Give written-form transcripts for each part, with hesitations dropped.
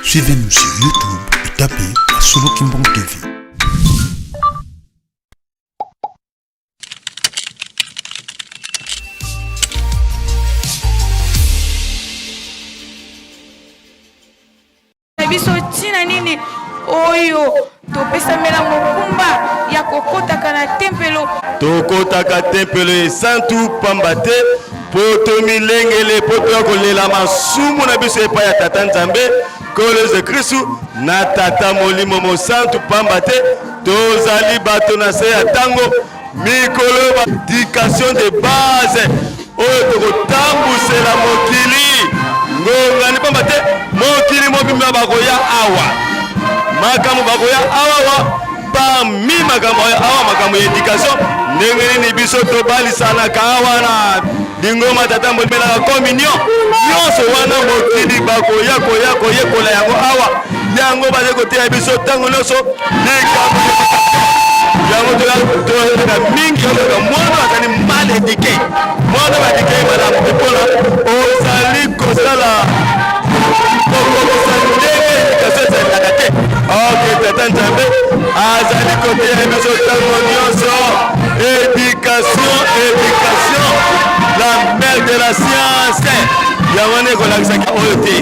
Suivez-nous sur YouTube et tapez Solo Kimbong TV. Biso tina nini oyo topesamela mokumba ya kokotaka na tempelo tokotaka tempelo esantu pamba te po tomilengele po tokolela masumu na biso epai ya tata nzambe nkolo Yesu Kristu na tata molimo mosantu pamba te tozali bato na se ya ntango mikolo ba éducation de base oyo tokotambusela mokili ngongani pamba te mokili mobimba bakoya awa makambo bakoya awa parmi makambo awa makambo ya éducation ndenge nini biso tobalisanaka awa na dingoma tata mbomelaka communion nyonso wana mokili bakoya koyekola yango awa yango baze koteya biso ntango nyonso likambo yango toyaka mingi yoka mwana azali mal éduqué mwana badike malamu mpona ozali kosala ndenge éducation ezalaka te ok tata nzambe azali koteya biso ntango nyonso éducation la mère de la science yango nde ekolakisaki oyo te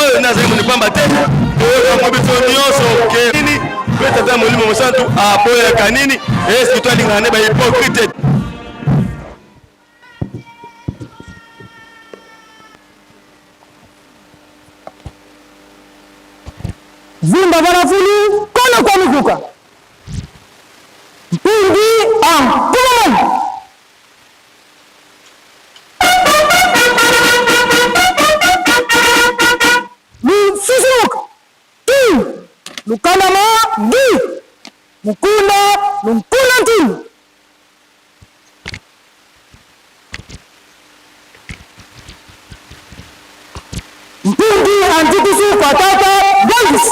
oyo nazali moni pamba te oyokango biso nyonso ke nini mpe tata molimo mosantu aboyaka nini eske to alingaka nde bahypocrite Zimba barafulu kono kwa mikuka mpindi kumaman Sisimuka Lukanama Di Mukunda Lunkuna Tim Mpindi antikusu kwa tata Boys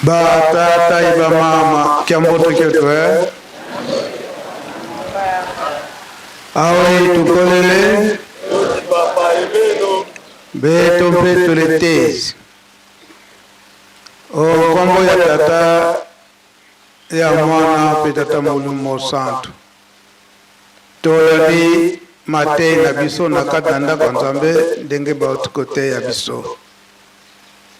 ba tata iba mama kiamboto ketu awe tukolele beto beto letezi o kombo ya tata ya mwana pe tata molimo santu tolani mate na biso na katanda kwa nzambe ndenge baotikote ya biso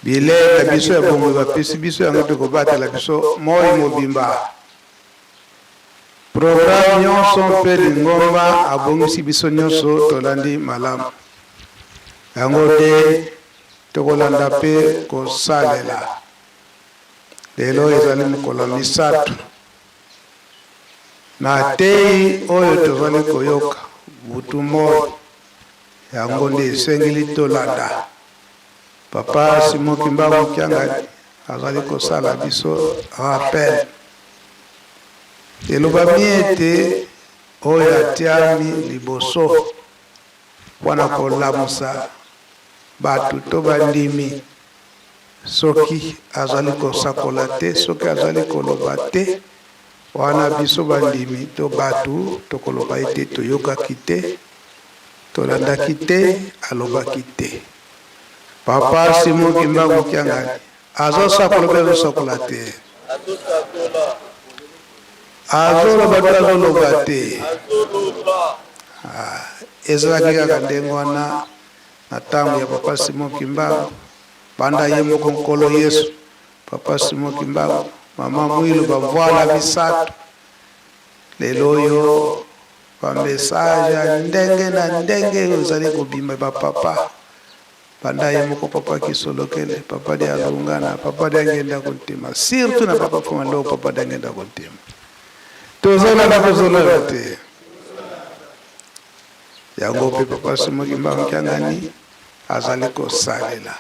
bile na biso ya bongo bapesi biso yango tokobatela biso moi mobimba programme nyonso mpe lingomba abongisi biso nyonso tolandi malamu yango te tokolanda mpe kosalela lelo ezali mokolo misato na tei oyo tozali koyoka butu moi yango nde esengeli tolanda Papa Simon Kimbangu Kiangani azali kosala biso rappel eloba miete oyo atiami liboso wana kolamusa bato to bandimi soki azali kosakola te soki azali koloba te wana biso bandimi to bato tokoloba ete toyokaki te tolandaki te alobaki te Papa Simon Kimbangu Kiangani azo sakola te azola bato azoloba te ezalaki kaka ndenge wana na ntango ya papa Simon Kimbangu banda ye moko nkolo Yesu papa Simon Kimbangu mama Mwilu bavwala misato lelo oyo bamessage ya ndenge na ndenge ozali kobima bapapa banda ye moko papa Kisolokele papa de alungana papa de angenda kontima surtout na papa Fumalo papa de angenda kontima tozala na kozola te yango pe papa Simon Kimbangu kyangani azali kosalela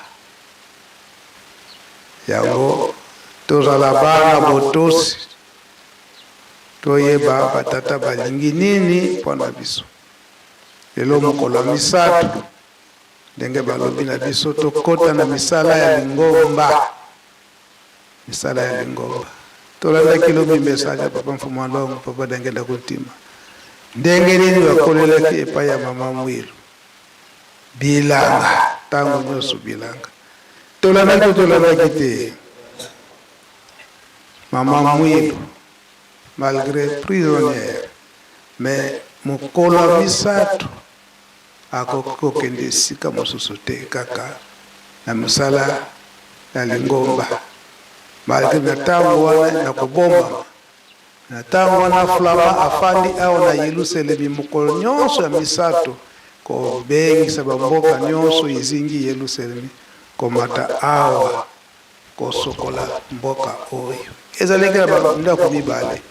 yango tozala bana botosi toyeba batata balingi nini mpona biso lelo mokolo misato ndenge balobi na biso tokota na misala ya lingomba tolandaki lobi message ya papa Mfumalongo papa dangenda kontima ndenge nini bakolelaki epai ya mama Mwilu bilanga ntango nyonso bilanga tolandaki te mama Mwilu malgré prisonnière mais mokolo misato akokokende esika mosusu te kaka na misala ya lingomba malgré na ntango wana na kobomba na ntango wana Flama afandi awa na Yelusalemi mokolo nyonso ya misato kobengisa bamboka nyonso ezingi Yelusalemi komata awa kosokola mboka oyo ezalaki na bandako mibale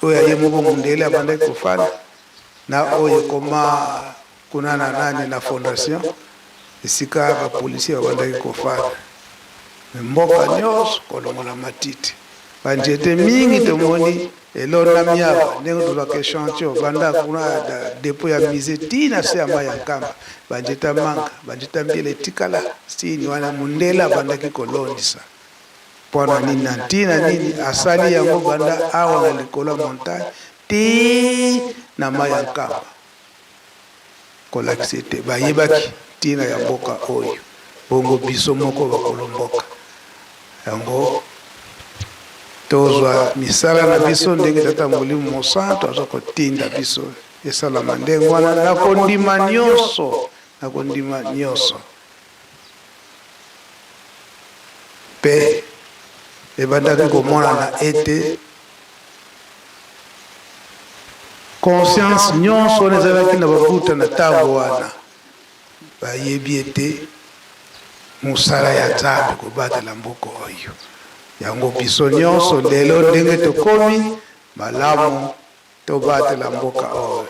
oyo ye moko mundele abandaki kofanda na oyo koma kuna na nani na fondation esika bapolisier babandaki kofanda mboka nyonso kolongola matiti banjete mingi tomoni elona miaba ndenge tozwaka échantillon banda kuna depo ya mise tina se ya mai ya nkamba banjeta manga banjeta mbiele etikala sini wana mundele abandaki kolondisa mpona nini na ntina nini asali yango banda awa na likolo ya montagne ti na mai ya nkamba kolakisa ete bayebaki ntina ya mboka oyo bongo biso moko bakolomboka yango tozwa misala na biso ndenge tata Molimo Mosantu aza kotinda biso esalama ndenge wana na kondima nyonso mpe ebandaki komonana ete conscience nyonso wana ezalaki na babuta na ntango wana bayebi ete mosala ya Nzambe kobatela mboka oyo yango biso nyonso lelo ndenge tokomi malamu tobatela mboka oyo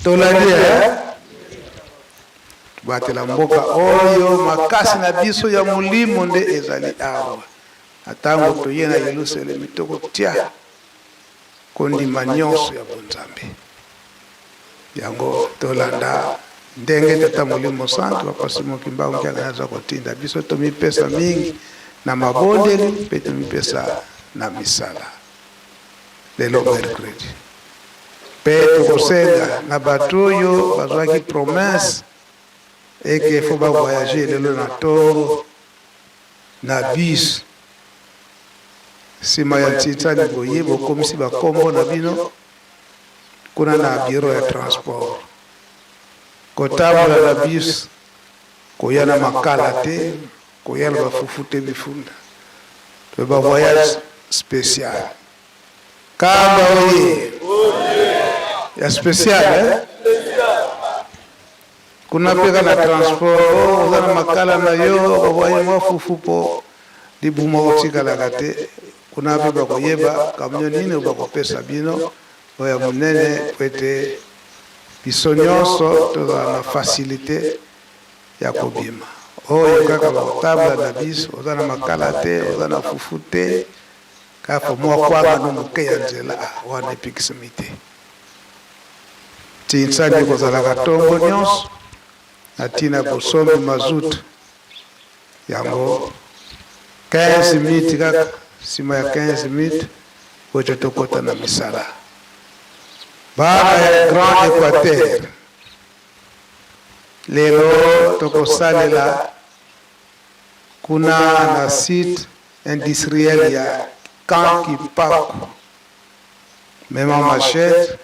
tolandi tobatela mboka oyo makasi na biso ya molimo nde ezali awa na ntango toye na Yelusalemi tokotia kondima nyonso ya bonzambe yango tolanda ndenge tata Molimo Mosantu papa Simon Kimbangu kyangana aza kotinda biso tomipesa mingi na mabondeli mpe tomipesa na misala lelo mercredi mpe tokosenga na bato oyo bazwaki promese eke fo bavoyage lelo na ntongo na bus nsima ya ntitani boye bokomisi bakombo na bino kuna na bureau ya transport kotambola na bus koya na makala te koya na bafufu te bifunda to ba voyage spécial kamba oye ya spécial kuna peka na transport oza na makala na yo bavoye mafufu po libuma otikalaka te kuna pe bakoyeba kamio nini bakopesa bino oya monene po ete biso nyonso tozala na facilité ya kobima oyo kaka bakotabla na biso oza na makala te oza na fufu te kaka mwa kwanga no moke ya nzela wana epikisami te ti nsani kozalaka ntongo nyonso na ntina bosombi mazuta yango 15 minutes kaka nsima ya 15 minutes oyo tokota na misala bana ya Grand Equateur lelo tokosalela kuna na site industriel ya kanki paku mema machete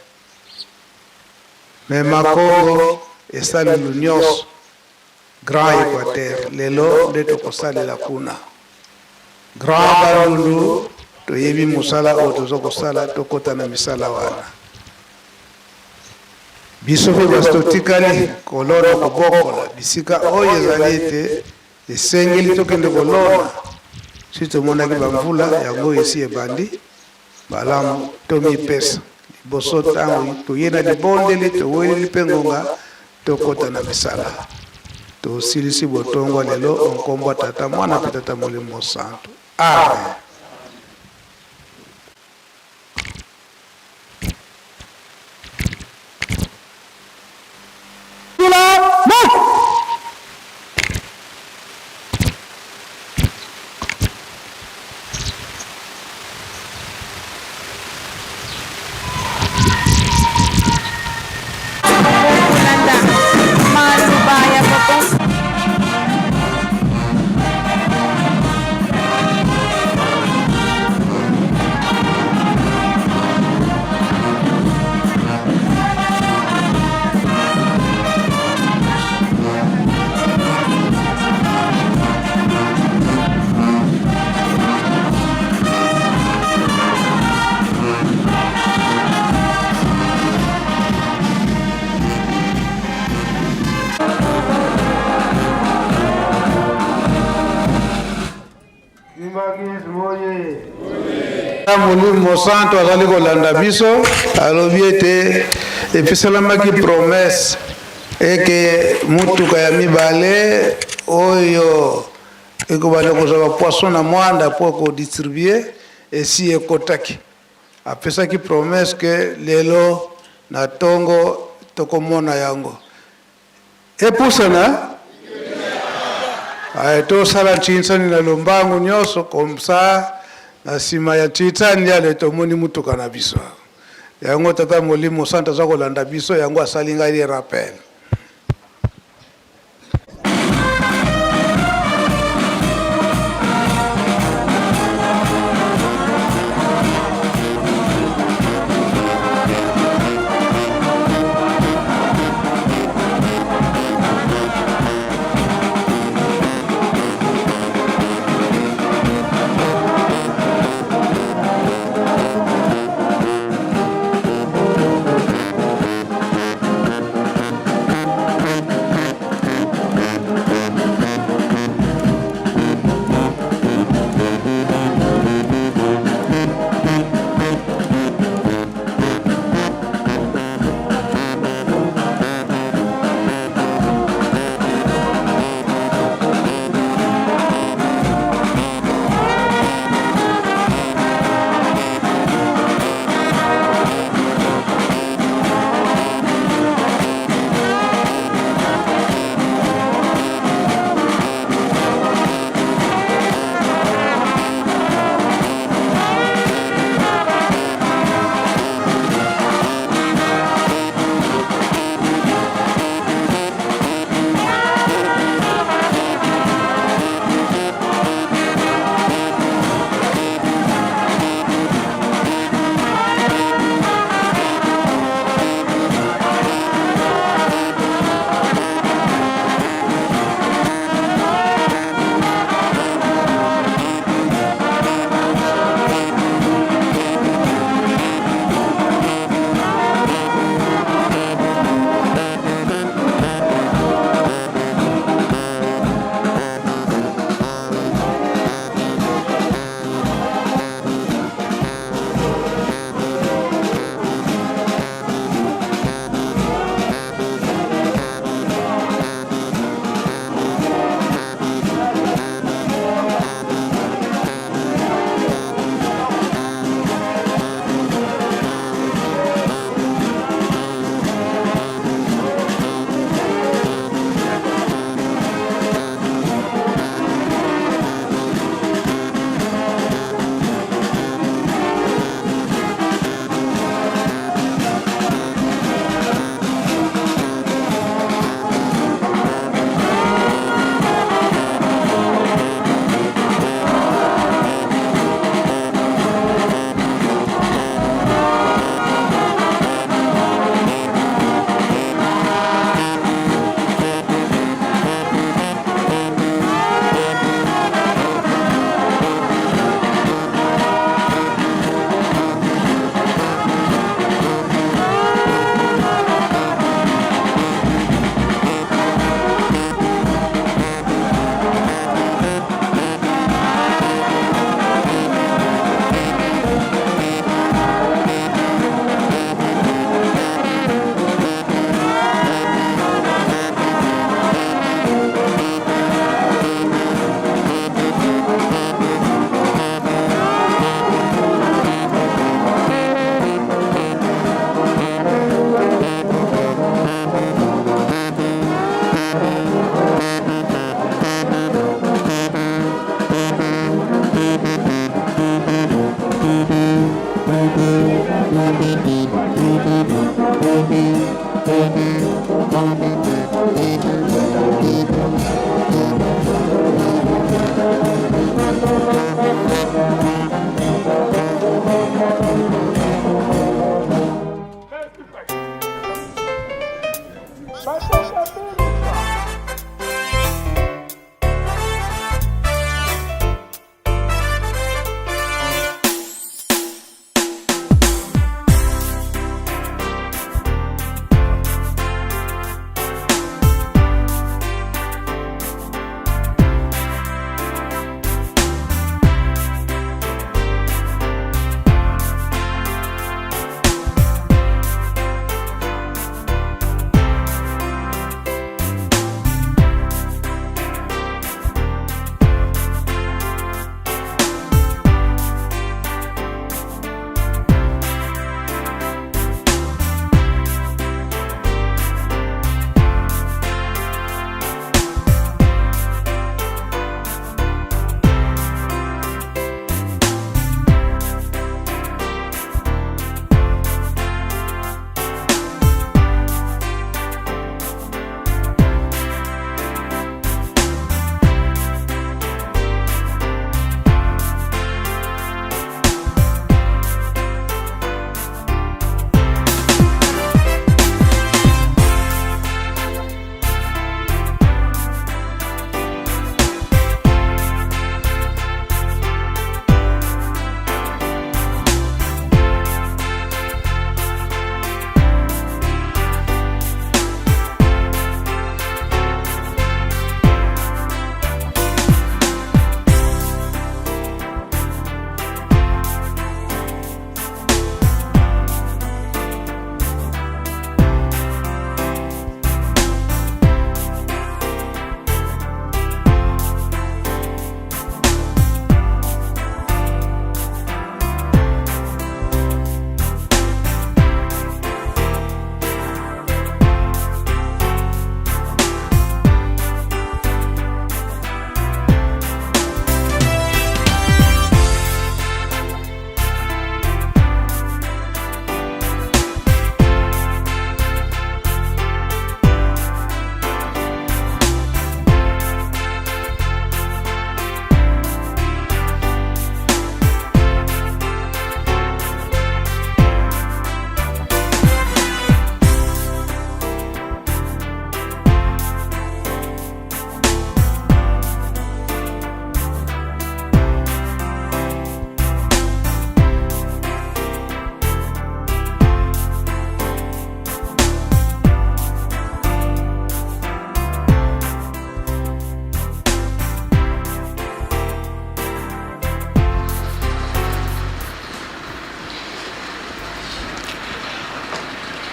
mema Congo esalelo nyonso Grand Équateur lelo nde tokosalela kuna Grand Bandundu toyebi mosala oyo tozokosala tokota na misala wana biso mpe basi totikali kolona kobokola bisika oyo ezali ete esengeli tokende kolona si tomonaki bamvula yango esi ebandi malamu tomipesa liboso ntango toye na libondeli toweleli mpe ngonga tokota na misala tosilisi botongo lelo onkombo ya Tata Mwana mpe Tata Molimo Santo. Amen. Molimo Santo azali kolanda biso alobi ete episalamaki promesse eke mutuka ya mibale oyo ekobanda kozwa bapoisson na mwanda mpo kodistribue esi ekotaki apesaki promesse ke lelo na ntongo tokomona yango epusana tosala nthinsani na lombangu nyonso komsa na sima ya nthinsani yale tomoni mutuka na biso yango Tata Molimo Santo aza kolanda biso yango asali ngai rappel.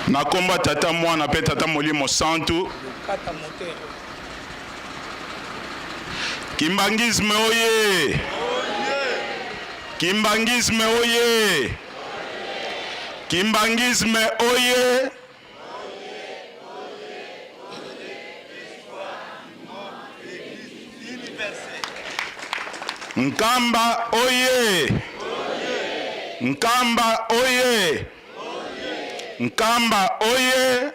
Nakomba tata mwana pe tata molimo santu. Kimbangisme oye! Kimbangisme oye! Kimbangisme oye! Nkamba oye! Nkamba oye! Nkamba oye!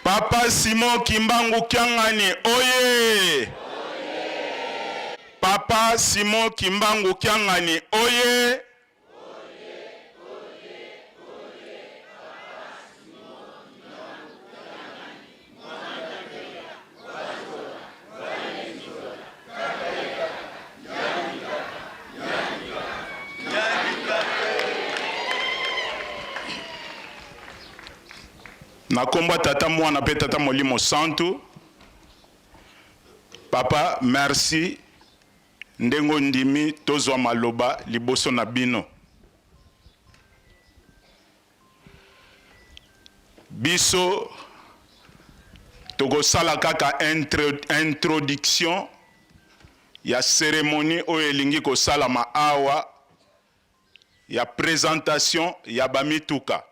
Papa Simon Kimbangu Kiangani oye! Papa Simon Kimbangu Kiangani oye! Nakomba tata mwana pe tata molimo santu. Papa, merci. Ndengo ndimi tozwa maloba liboso na bino. Biso toko sala kaka introduction ya cérémonie oyo elingi kosalama awa ya présentation ya bamituka.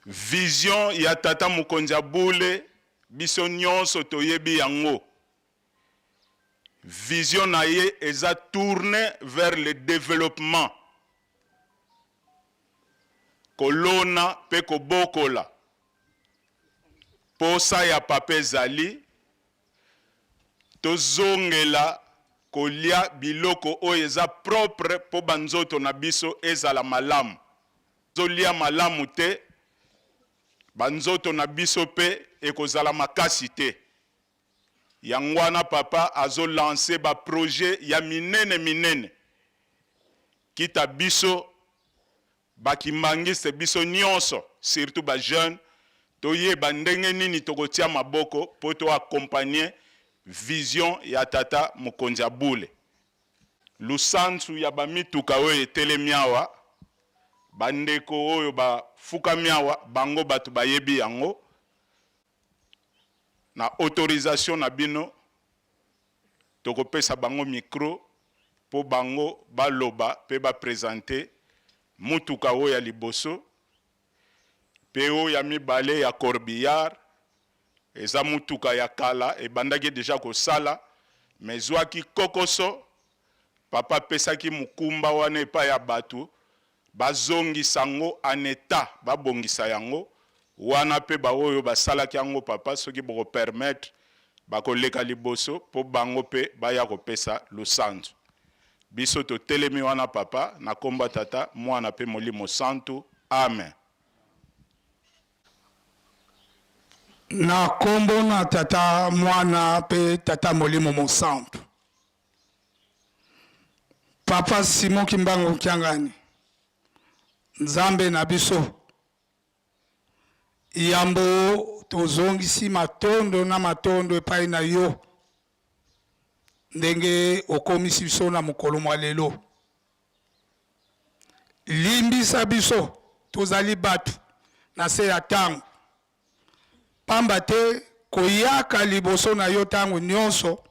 Vision ya tata mokonzi ya Bule biso nyonso toyebi yango. Vision na ye eza tourné vers le développement. Kolona pe kobokola. Posa ya papa ezali tozongela kolia biloko oyo eza propre po banzoto na biso ezala malamu. Zolia malamu te banzoto na biso pe ekozala makasi te. Yangwana papa azo lancer ba projet ya minene kita biso bakimangise biso nyonso surtout ba jeune toye bandenge nini tokotia maboko po to accompagner vision ya tata mokonzi ya Bule. Lusansu ya bamituka oyo etelemi awa bandeko oyo bafukami awa bango bato bayebi yango na autorisation na bino tokopesa bango micro po bango baloba pe ba présenter mutuka oyo ya liboso pe oyo ya mibale ya corbillard eza mutuka ya kala ebandaki deja kosala mais zwaki kokoso papa pesaki mukumba wana epa ya batu bazongisa yango en état babongisa yango wana pe ba oyo basalaki yango papa soki boko permettre bakoleka liboso po bango pe baya kopesa lusanzu biso to telemi wana papa na komba tata mwana pe molimo santu amen. Na kombo na tata mwana pe tata molimo mosantu papa Simon Kimbangu Kiangani Nzambe na biso yambo tozongisi matondo na matondo epai na yo ndenge okomisi biso na mokolo mwa lelo limbisa biso tozali batu na se ya tango pamba te koyaka liboso na yo tango nyonso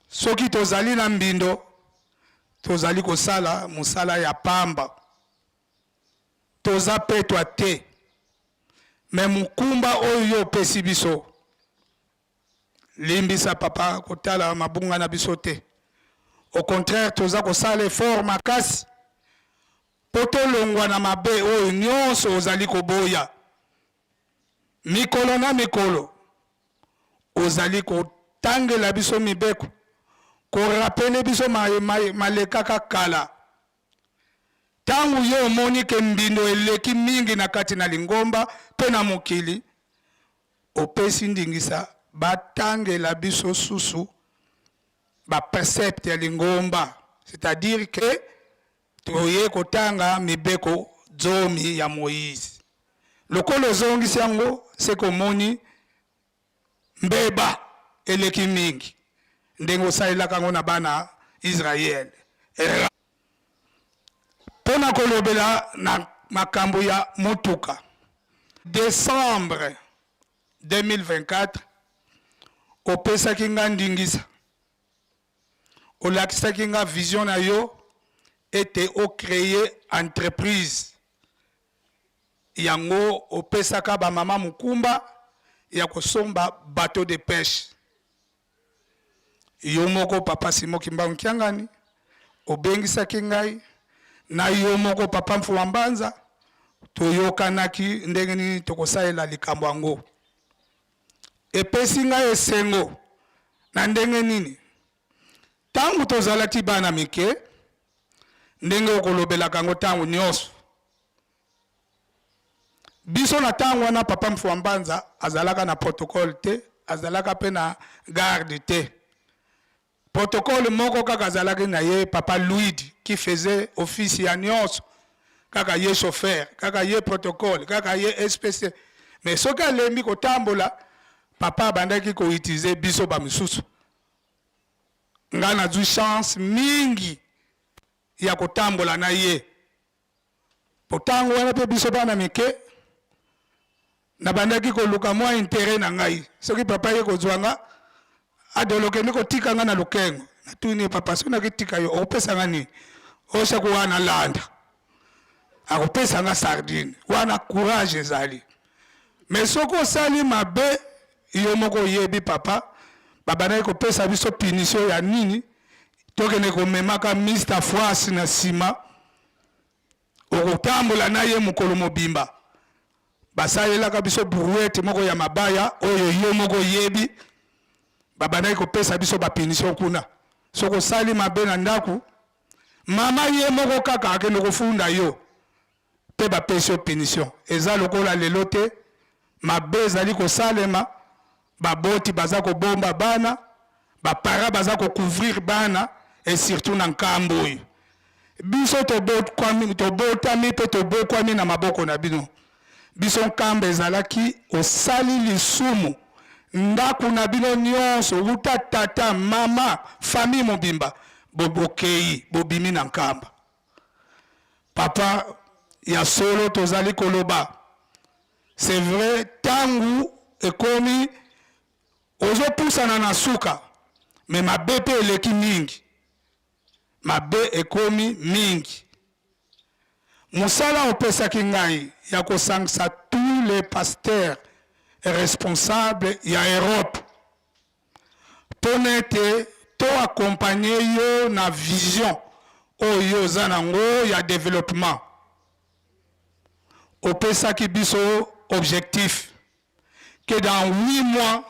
soki tozali na mbindo tozali kosala mosala ya pamba toza petwa te me mukumba oyo yo opesi biso limbisa papa kotala mabunga na biso te au contraire toza kosala effort makasi po tolongwa na mabe oyo nyonso ozali koboya mikolo na mikolo ozali kotangela biso mibeko korapele biso malekaka kala tangu yo omoni ke mbindo eleki mingi na kati na lingomba pe na mokili opesi ndingisa batangela biso susu bapercepte ya lingomba c'est-à-dire que toye kotanga mibeko zomi ya Moïse lokolo zongisi yango se komoni mbeba eleki mingi ndenge osalelaka yango na bana Israel pona kolobela na makambo ya motuka décembre 2024 opesaki nga ndingisa olakisaki nga vision na yo ete ocréer entreprise yango opesaka ba mama mukumba ya kosomba bateau de pêche yo moko papa Simon Kimbangu Kiangani obengisaki ngai na yo moko papa Mfuwa Mbanza toyokanaki ndenge nini tokosalela likambo yango epesi ngai esengo na ndenge nini tangu tozalaki bana mike ndenge okolobelaka yango tangu nyonso biso na tango wana papa Mfuwa Mbanza azalaka na protocole te azalaka pe na garde te protocole moko kaka azalaki na ye papa Louis qui faisait office ya nyonso kaka ye chauffeur kaka ye protocole kaka ye SPC mais soki alembi kotambola papa abandaki koutilize biso bamisusu nga nazwi chance mingi ya kotambola na ye potango wana pe biso bana mike na bandaki koluka mwa intérêt na ngai soki papa ye kozwanga adoloke niko tika nga na lukengo natuni papa sona kitika yo opesa nga nini osha kuwana landa akopesa nga sardine wana courage ezali mais soko sali mabe yo moko yebi papa babana kopesa biso punition ya nini tokene komemaka Mr. Fwasi na sima okotambola na ye mokolo mobimba basalelaka biso brouette moko ya mabaya oyo yo moko yebi babana kopesa biso bapunition kuna soko sali mabe na ndaku mama ye moko kaka akende kofunda yo pe bapesi punition eza lokola lelo te mabe ezali kosalema baboti baza kobomba bana bapara baza kocouvrir bana et surtout na nkambo oyo biso tobotami mpe tobokwami na maboko na bino biso nkambo ezalaki osali lisumu ndaku na bino nyonso uta tata mama famille mobimba bobokei bobimi na nkamba papa ya solo tozali koloba c'est vrai tangu ekomi ozopusana na suka me mabe pe eleki mingi mabe ekomi mingi mosala opesaki ngai ya kosangisa tous les pasteurs responsables ya Europe pona ete to accompagner yo na vision oyo oza nango ya développement opesaki biso objectif que dans 8 mois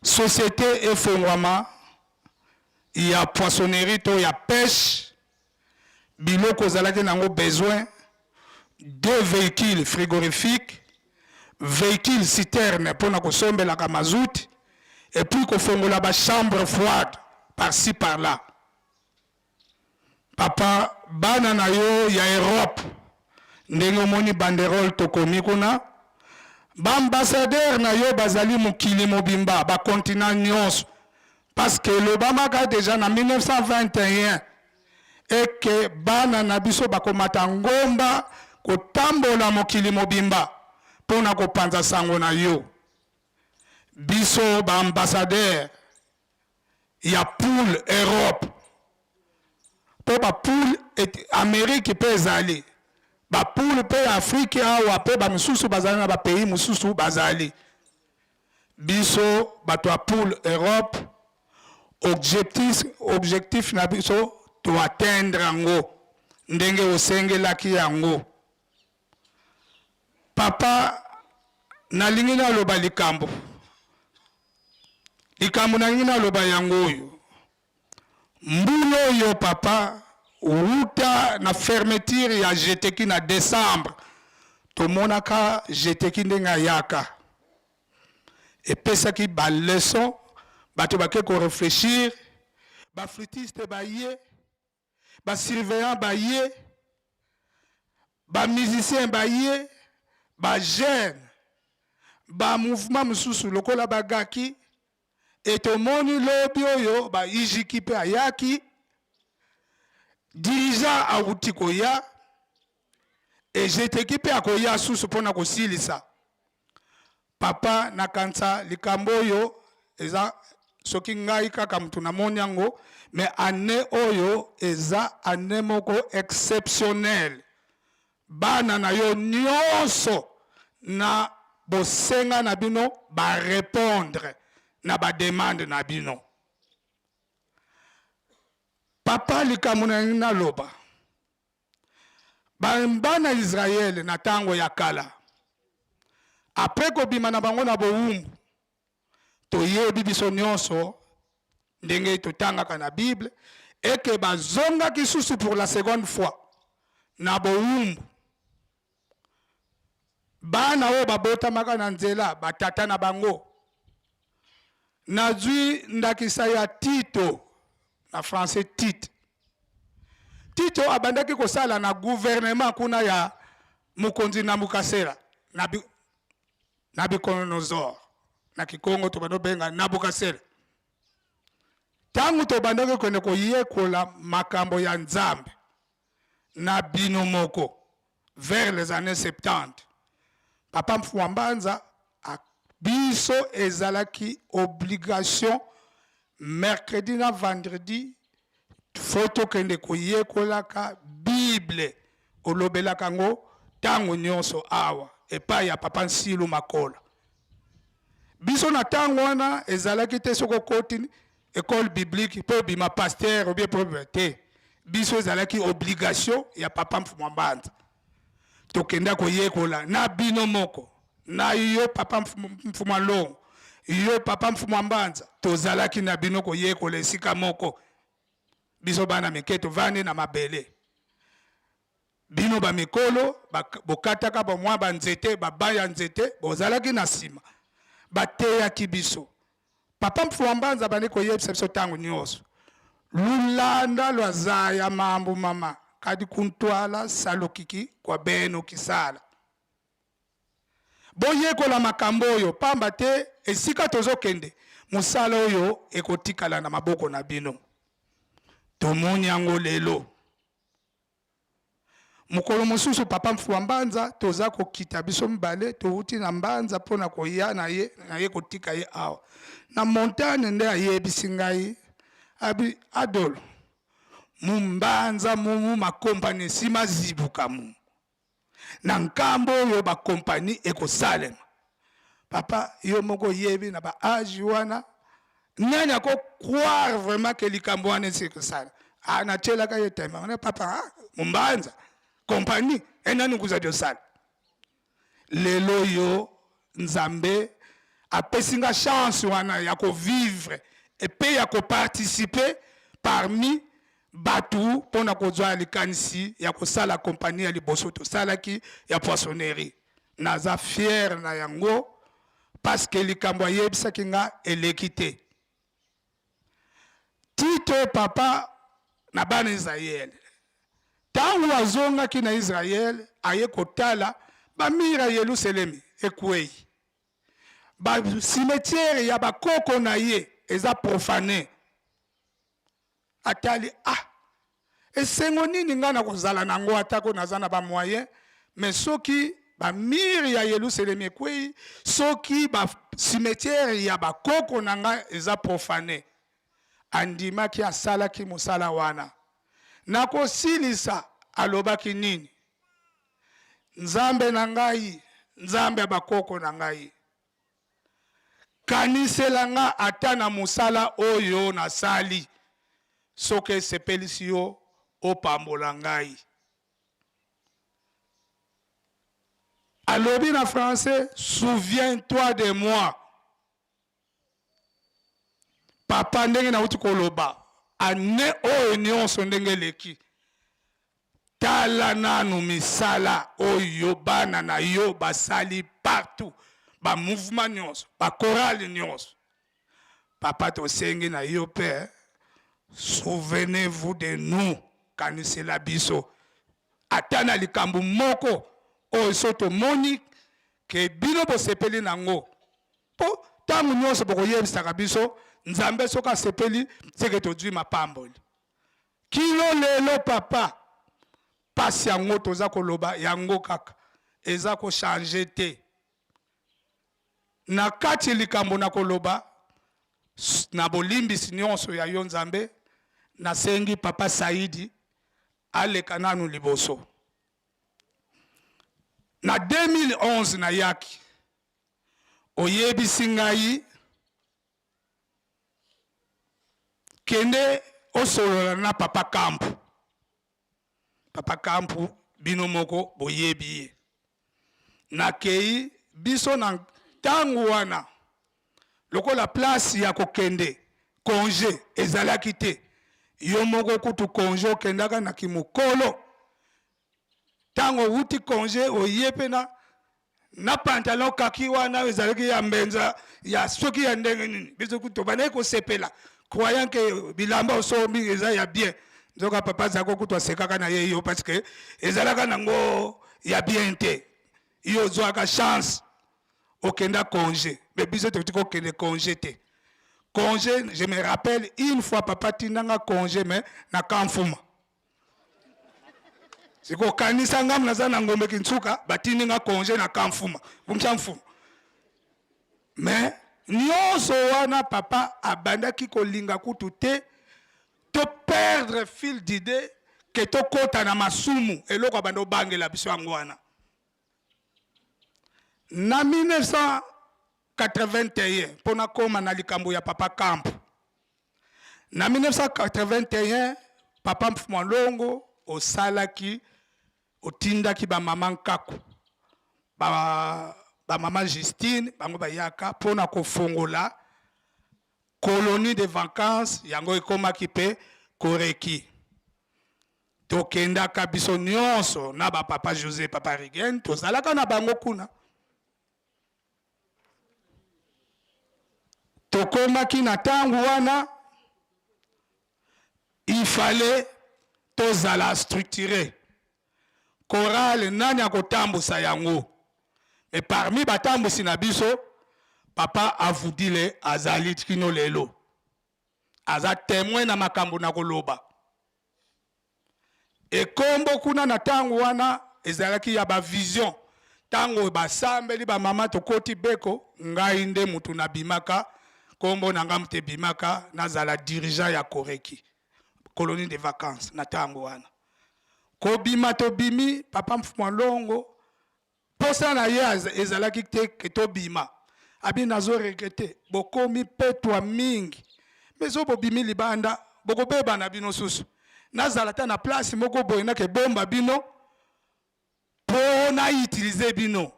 société efongwama ya poissonnerie to ya pêche biloko ozalaki nango besoin 2 véhicules frigorifiques véhicules citernes pour na kosombelaka mazout et puis kofongola ba chambre froide par-ci par-là papa bana na yo ya Europe ndenge moni banderole tokomi kuna ba ambassadeur na yo bazali mokili mobimba ba continent nyonso parce que le bamaka déjà na 1921 et que bana na biso bakomata ngomba kotambola mokili mobimba pona kopanza sango na yo biso ba ambassadeur ya poule Europe po ba poule Amérique pe ezali ba poule pe Afrique awa pe ba misusu bazali na ba pays misusu bazali biso bato ya poule Europe objectif na biso to atteindre yango ndenge osengelaki yango papa nalingi naloba likambo nalingi naloba yango oyo mbula oyo papa uta na fermeture ya jeteki na décembre tomonaka jeteki ndenge ayaka epesaki baleson bato bake korefléchir baflûtiste baye basurveillant baye bamusicien baye bajeune bamouvement mosusu lokola bagaki etomoni lobi oyo baijiki mpe ayaki dirigeant awuti koya ejeteki mpe akoya susu mpona kosilisa papa nakanisa likambo oyo eza soki ngai kaka mutu namoni yango mais année oyo eza année moko exceptionnelle bana na yo nyonso na bosenga na bino barépondre na bademande na bino papa likambo na ngai naloba bana Israel na tango ya kala après kobima na bango na bowumbu toyebi biso nyonso ndenge totangaka na Bible et que bazongaki susu pour la seconde fois na bowumbu bana oyo babotamaka na nzela batata na bango nazwi ndakisa ya Tito na français Tito abandaki kosala na gouvernement kuna ya mokonzi Nabukadnesar Nabucodonosor na kikongo tobando benga Nabukadnesar tangu tobandaki kone koyekola makambo ya Nzambe na bino moko vers les années 70 papa Mfuambanza biso ezalaki obligation mercredi na vendredi foto kende koyekolaka Bible olobelaka ngo tango nyonso awa epai ya papa Nsilu Makola. Biso na tango wana ezalaki te soko koti école biblique po bima pasteur ou bien propriété. Biso ezalaki obligation ya papa Mfumambanza. Tokenda koyekola na bino moko na yo papa Mfumalongo yo papa Mfumambanza tozalaki na bino koyekola esika moko. Biso bana miketo vane na mabele. Bino ba mikolo bokataka ba mwa ba nzete babaya nzete bozalaki na sima bateya kibiso papa Mfumambanza bane koyebisa biso tango nyonso lulanda lwazaya mambo mama kadi kuntwala salokiki kwa beno kisala boyekola makambo oyo pamba te esika tozokende musala oyo ekotikala na maboko na bino tomoni yango lelo. Mukolo mosusu papa Mfumambanza toza kokita biso mbale touti na Mbanza pona koya na ye kotika ye awa na montagne nde ayebisi ngai abi Adol Mumbanza mumu makompani sima zibuka mu na nkambo yo ba kompani ekosalema papa yo moko yebi na ba age wana nani ako croire vraiment que likambo wana sekosala ana tela ka yetema na papa Mumbanza compagnie enani kuzadio sala lelo yo nzambe apesinga chance wana ya ko vivre et pe ya ko participer parmi batu pona kozwa likanisi ya ko sala compagnie ya liboso to salaki ya poissonnerie naza fier na yango parce que likambo yebisa kinga elekite Tito papa na bana Israël tangu azongaki na Israël aye kotala bamira Yerusalemi ekwei ba cimetière ya bakoko na ye eza profané atali esengo nini nga na kozala nango atako nazana ba moyen mais soki bamira ya Yerusalemi ekwei soki ba cimetière ya bakoko na nga eza profané andimaki asalaki musala wana nako silisa alobaki nini nzambe na ngai nzambe bakoko na ngai kanisela nga ata na musala oyo na sali soke sepelisi yo opambola ngai alobi na français souviens-toi de moi papa ndenge na uti koloba ane oyo nyonso ndenge leki tala nanu misala oyo bana na yo basali partout ba mouvement nyonso ba chorale nyonso papa tosengi na yo père souvenez-vous de nous kanisela biso atana likambo moko oyo soto moni ke bino bosepeli nango po tangu nyonso bokoyebisaka biso nzambe soka sepeli seke tozwi mapamboli kilo lelo papa pasi yango toza koloba yango kaka eza ko changer te na kati likambo na koloba na bolimbisi nyonso ya yo nzambe nasengi papa Saidi aleka nanu liboso na 2011 na yaki oyebisi ngai kende osolola na papa Kampu bino moko boyebi na kei biso na tangu wana lokola place ya kokende congé ezalaki te yo moko kutu congé okendaka na kimokolo tango wuti congé oyepe na pantalon kaki wana ezalaki ya mbenza ya soki ya ndenge nini biso kutu bana ko sepela croyant que bilamba osombi eza ya bien nzoka papa zako kutu asekaka na ye yo parce que ezalaka nango ya bien te yo zwaka chance okenda congé mais biso toti ko kende congé te congé je me rappelle une fois papa tinanga congé mais na Kamfuma siko kanisa ngam naza na ngombe Kintsuka batininga congé na Kamfuma bumshamfuma mais nyonso wana papa abandaki kolinga kutu te to perdre fil d'idée ke tokota na masumu eloko abanda obangela biso yango wana. Na 1981 mpona koma na likambo ya papa Camp. Na 1981 papa Mfumwalongo osalaki otindaki ba mama Nkaku. Ba mama Justine bango bayaka mpona kofongola colonie de vacances yango ekomaki pe Koreki. Tokendaka biso nyonso na ba papa José papa Rigen tozalaka na bango kuna. Tokomaki na tangu wana il fallait tozala structuré. Chorale nani akotambusa yango. Et parmi batambusi na biso papa avudile azali kino lelo. Aza témoin na makambo na koloba. Et kombo kuna na tangu wana ezalaki ya ba vision. Tango basambeli ba mama tokoti beko ngai nde mutu na bimaka kombo na ngamte bimaka nazala dirigeant ya Koreki. Colonie de vacances na tango wana. Ko bima to bimi papa Mfumwalongo posa na ye ezalaki te ke to bima. Abi nazo regrete bokomi petwa mingi. Mezo bo bimi libanda boko beba na bino susu. Nazala ta na place moko boyena ke bomba bino po na utiliser bino.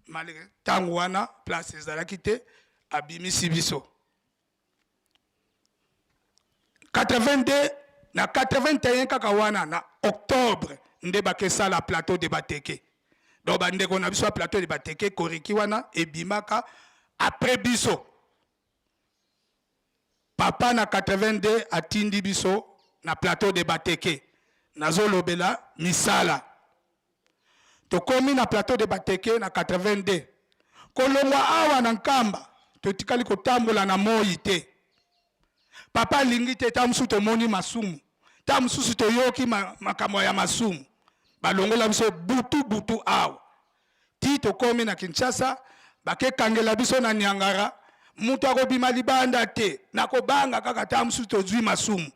Malgré tango wana place ezalaki te abimi sibiso. 82 na 81 kaka wana na octobre nde bakesa la plateau de Bateke. Donc bande ko na biso plateau de Bateke Koreki wana ebimaka après biso. Papa na 82 atindi biso na plateau de Bateke. Nazo lobela misala. Tokomi na plateau de Bateke na 82. Kolongwa awa na Nkamba totikali kotambola na moyi te. Papa lingi te tamsu to moni masumu. Tamsu to yoki makambo ya masumu. Balongola biso butu awa. Ti to komi na Kinshasa bake kangela biso na Niangara. Mutu akobima libanda te. Nakobanga kaka tamsu to zwi masumu.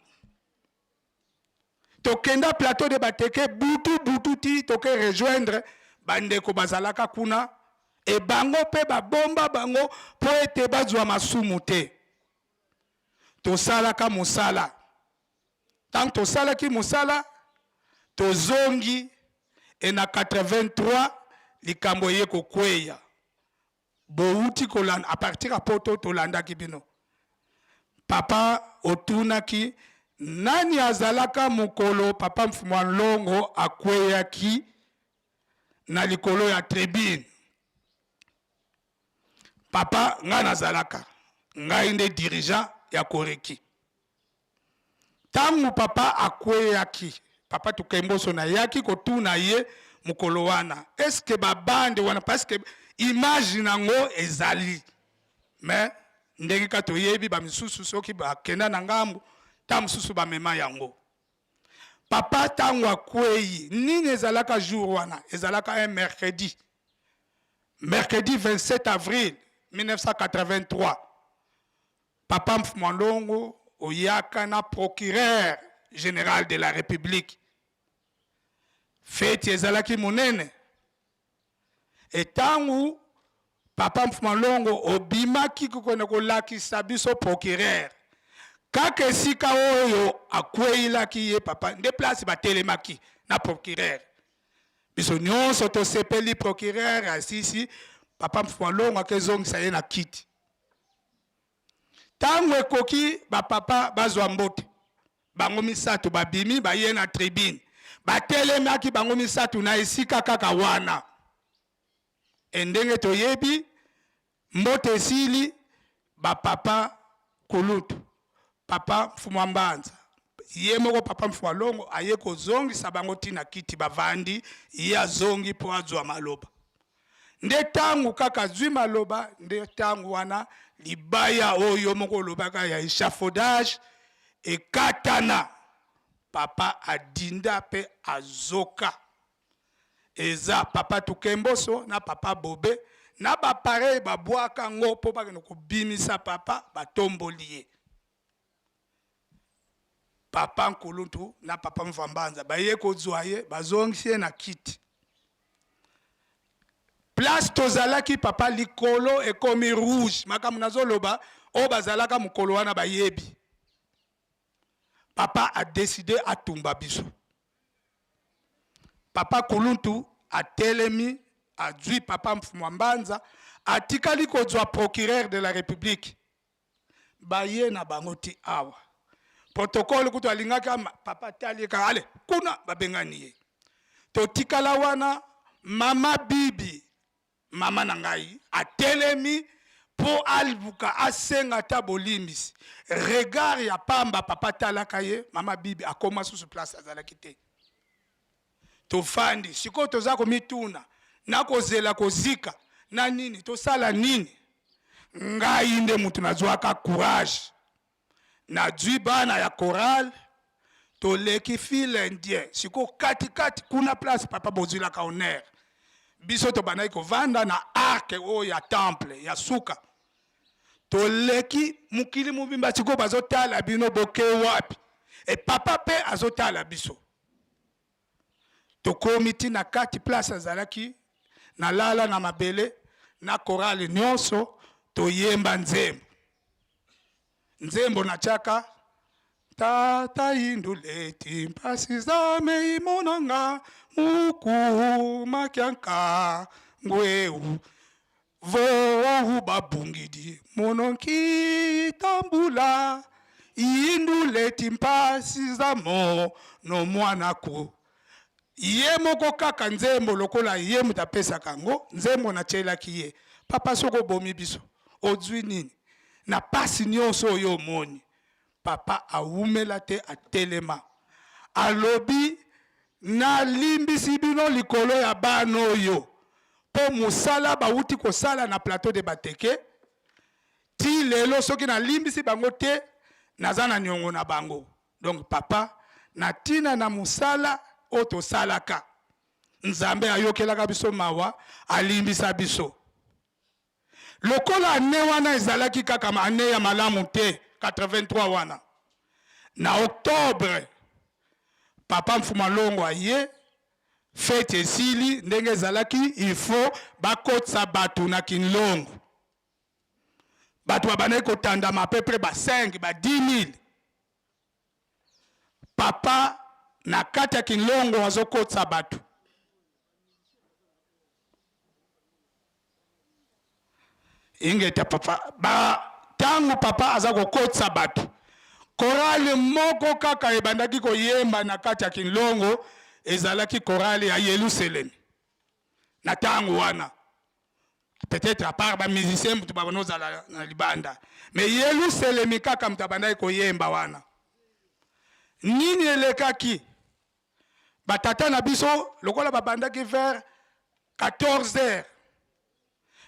Tokenda plateau de Bateke butu ti toke rejoindre bandeko bazalaka kuna. E bango pe babomba bango po ete bazwa masumu te. Tosalaka musala. Tant tosalaki musala, tozongi e na 83 likambo ye kokweya. Bouti kolanda, a partir a poto tolanda kibino. Papa otunaki, nani azalaka mukolo, papa Mfumwalongo akweya ki na likolo ya tribune. Papa ngana zalaka, ngai nde dirigeant ya Koreki. Tangu papa akweyaki, papa tukemboso na yaki kotuna ye mukolo wana. Eske babande wana, parce que image nango ezali. Mais ndenge kato yebi ba misusu soki ba kenda na ngambu, ta misusu ba mema yango. Papa tangu akweyi, nini ezalaka jour wana? Ezalaka un mercredi. Mercredi 27 avril 1983. Papa Mfumwalongo oyaka na procureur général de la République. Feti ezalaki monene. Etangu papa Mfumwalongo obimaki kokona kolakisa biso procureur. Kaka esika oyo akweyilaki ye papa nde place batelemaki na procureur. Biso nyonso to sepeli procureur asisi papa Mfumwalongo akezongisa ye na kiti. Tango ekoki ba papa bazwa mbote. Bango misatu babimi baye na tribune. Batelemaki bango misatu na esika kaka wana. Endenge toyebi mbote sili ba papa Kulutu. Papa Mfumwambanza. Ye moko papa Mfumwalongo aye kozongisa bango tina kiti bavandi ye azongi po azwa maloba. Nde tangu kaka zwi maloba nde tangu wana libaya oyo moko lobaka ya échafaudage e katana papa adinda pe azoka eza papa Tukemboso na papa Bobe na bapare babwaka ngo mpo bakende kobimisa papa batomboli ye. Papa Nkuluntu na papa Mvambanza baye kozwa ye bazongisi ye na kiti. Place tozalaki papa likolo ekomi rouge makambo nazoloba o bazalaka mukolo wana bayebi. Papa a décidé à tumba biso. Papa Nkuluntu a telemi a dwi papa Mvambanza a tikali kozwa procureur de la République. Baye na bangoti awa. Protocole kutu alingaka papa talika ale kuna babengani ye. To tikala wana mama bibi mama nangai a telemi po albuka asenga ta bolimbisi. Regard ya pamba papa talaka ye mama bibi akoma sous place azalaki te. To fandi siko toza komituna na kozela kozika na nini to sala nini ngai nde mutu nazwaka courage na dwi bana ya choral to leki file indien siko kati kuna place papa bozila ka honneur biso to banai ko vanda na arc o ya temple ya suka to leki mukili mubimba siko bazotala bino boke wapi e papa pe azotala biso to komiti na kati place azalaki na lala na mabele na chorale nyonso to yemba nzembo. Nzembo na chaka tata induleti mpasi zame imonanga muku makyanka ngweu vo babungidi mononki tambula induleti mpasi zamo no mwanako. Ye moko kaka nzembo lokola ye mutapesa kango nzembo na chelaki ye papa soko bomi biso ozwi nini na pasi nyonso yo moni papa aumela te atelema alobi na limbisi bino likolo ya bano yo po musala bauti kosala na plateau de bateke ti lelo soki na limbisi bango te nazana nyongo na bango. Donc papa na tina na musala oto salaka nzambe ayokelaka biso mawa alimbisa biso lokola ane wana ezalaki kaka ane ya malamu te 83 wana na octobre papa Mfumalongo aye fete esili ndenge ezalaki il faut bakotisa batu na Kinlongo batu babanayi kotandama à peu près ba 5 ba 10 000 papa na kati ya Kinlongo azokotisa batu ingeta papa ba tangu papa aza kokotisa batu korale moko kaka ebandaki koyemba na kati ya Kinlongo ezalaki korale ya Yerusalem na tangu wana peut-être à part ba musicien mutu babonozala na libanda mais Yerusalem kaka mtabandaki koyemba wana nini elekaki batata na biso lokola babandaki vers 14h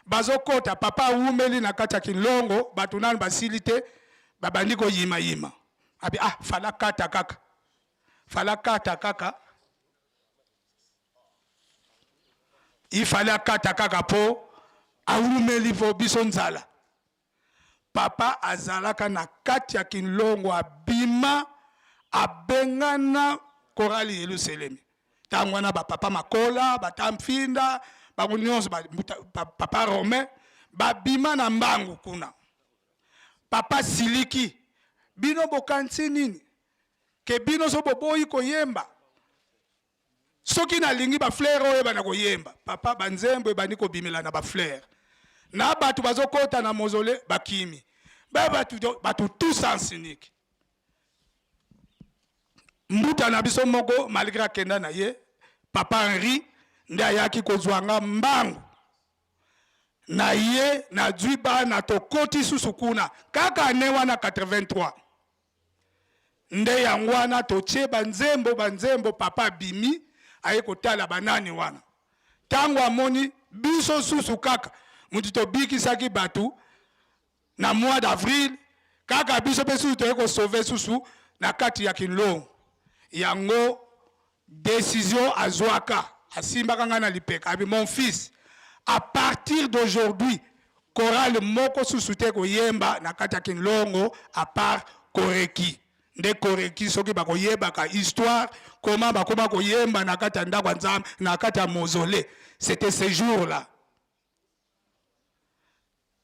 bazokota papa umeli na kati ya Kinlongo batu nanu basili te babandi koyima abi fala kata kaka ifala kata kaka po aumeli po biso nzala papa azalaka na kati ya Kinlongo abima abengana korali Yerusalem tangwana ba papa makola batamfinda bango nyonso papa Romain babima na mbangu kuna papa siliki bino bokansi nini ke bino so boboyi koyemba soki na lingi ba fleur oyo bana koyemba papa banzembo ebani kobimela na ba fleur na batu bazokota na mozole bakimi batu tous en cynique mbuta na biso moko malgré akenda na ye papa Henri nde ayaki kozwanga mbangu na ye na dwi bana tokoti susu kuna kaka ane wana 83 nde yango wana totie banzembo papa bimi aye kotala banani wana tango amoni biso susu kaka mutu tobikisaki batu na mois d'avril kaka biso pe susu toye kosauve susu na kati ya Kinlongo yango décision azwaka asimbaka nga na lipeka abi mon fils à partir d'aujourd'hui chorale moko susute koyemba na kati ya Kinlongo à part koreki nde koreki soki bakoyebaka histoire comment bakoma koyemba na kati ya ndako nzambe na kati ya mausolée. C'était ce jour-là.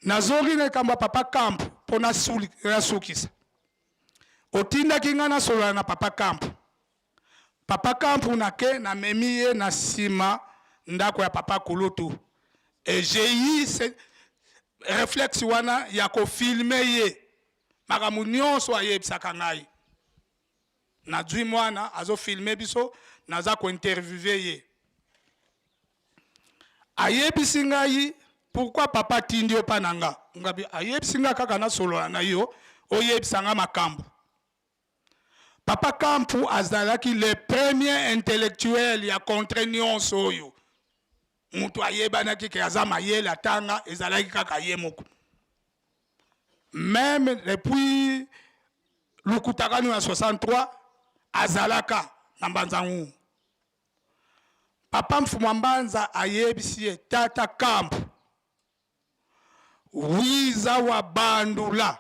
Nazori ne kamba papa camp pona sukisa otinda kingana solo na papa camp nake na memiye na sima ndako ya papa kulutu et j'ai eu ce réflexe wana ya ko filmer ye makamu nyonso ayebisaka ngai na dwi mwana azo filmer biso naza ko interviewer ye ayebisi ngai pourquoi papa tindi opananga ngabi ayebisi nga kaka na solo na yo oyebisa nga makambo. Papa Kampu azalaki le premier intellectuel ya contre nyonso oyo mutu ayebanaki ke aza mayele atanga ezalaki kaka ye moko. Même depuis lukutakano ya 63 azalaka na Mbanzangu. Papa Mfumambanza ayebisi ye tata Kampu wiza wa bandula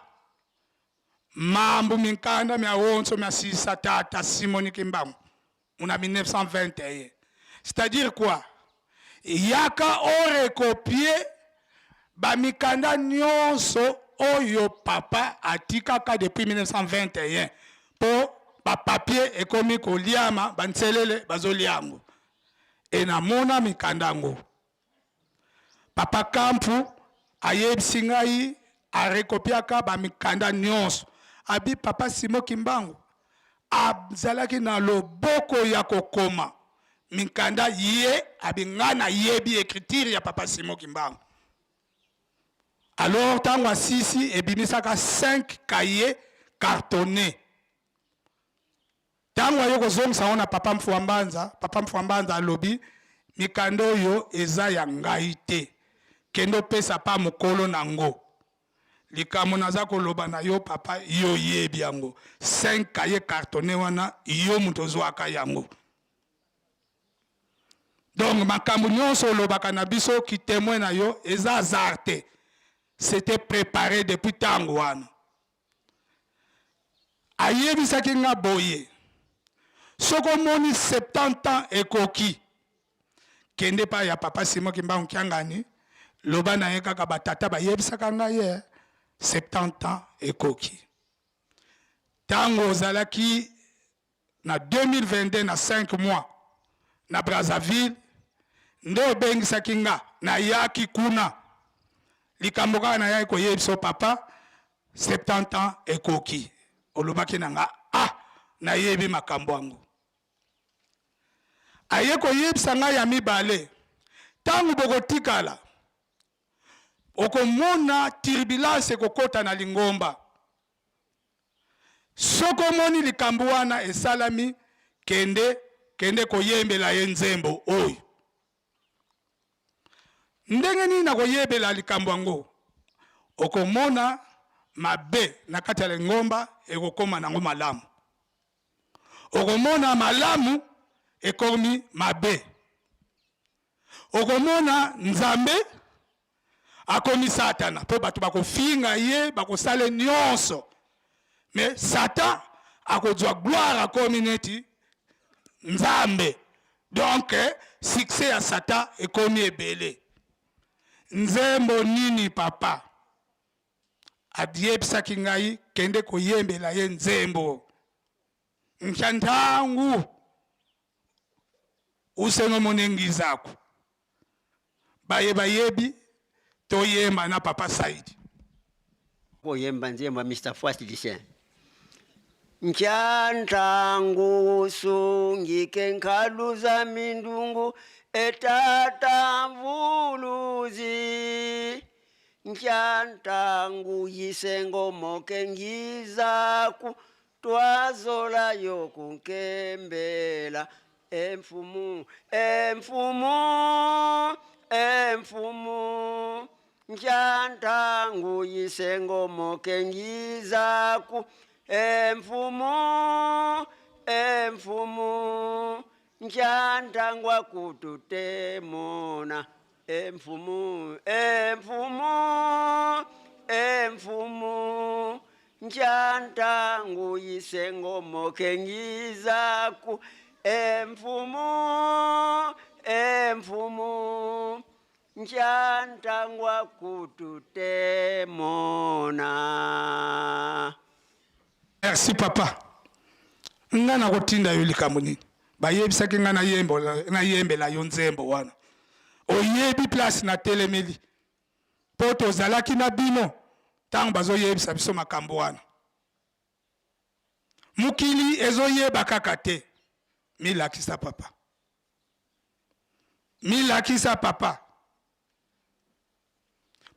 mambo minkanda mia onso mia sisa tata Simoni Kimbangu muna 1921. C'est-à-dire quoi? Yaka ore copier ba mikanda nyonso oyo papa atikaka depuis 1921 po ba papier ekomi koliama banselele bazoliango e na mona mikandango. Papa Kampu ayebisi ngai arekopiaka ba mikanda nyonso abi papa Simo Kimbangu abzalaki na loboko ya kokoma mikanda ye abi ngana yebi écriture ya papa Simo Kimbangu. Alors tango asisi ebimisaka 5 cahiers cartonnés. Tango ayoko zongisa ona papa Mfwambanza alobi mikando yo eza ya ngai te kendo pesa pa mokolo nango likamo naza koloba na yo papa yo yebi yango 5 cahiers cartonnés wana yo muto zwaka yango. Donc makambo nyonso lobaka na biso ki témoin na yo eza azarte. C'était préparé depuis tango wana. Ayebisaki nga boye soko moni 70 ans ekoki kende pa ya papa Simo Kimbangu kiangani loba na ye kaka batata bayebisaka nga ye 70 ans ekoki. Tango ozalaki na 2022 na 5 mois na Brazzaville nde obengisaki nga na yaki kuna likambo kaka na yaki koyebiso papa 70 ans ekoki olobaki na nga na yebi makambo yango. Aye koyebisa nga ya mibale tango bokotikala okomona turbulence kokota na Lingomba soko moni likambo wana esalami kende koyembela ye nzembo oyo ndenge nini na koyebela likambo yango okomona mabe na kati ya Lingomba ekokoma nango malamu okomona malamu ekomi mabe okomona nzambe akomi satana po bato bakofinga ye bakosale nyonso mais satan akozwa gloire akomi neti nzambe. Donc succès ya satan ekomi ebele. Nzembo nini papa adiyebisaki ngai kende koyembela ye nzembo nchantangu usengo monengi zako bayebi toyemba na papa Saidi koyemba nzembo Mr. First Lycée nchantangu sungike nkhaluza mindungu etata mvuluzi nchantangu yisengo moke ngizaku twazola yokunkembela emfumu nchantangu yisengo moke ngizaku emfumu nchantangu akututemona Emfumu, emfumu, emfumu, njanta nguyise ngomokengizaku. Emfumu, emfumu, njanta ngwa kututemona. Merci papa. Ngana kotinda yo likambo nini. Bayebisaki ngana yembe la yonzembo wana. Oyebi place na telemeli. Poto zalaki na bino. Tango bazoyebisa biso makambo wana. Mukili ezoyeba kaka te. Milakisa papa. Milakisa papa.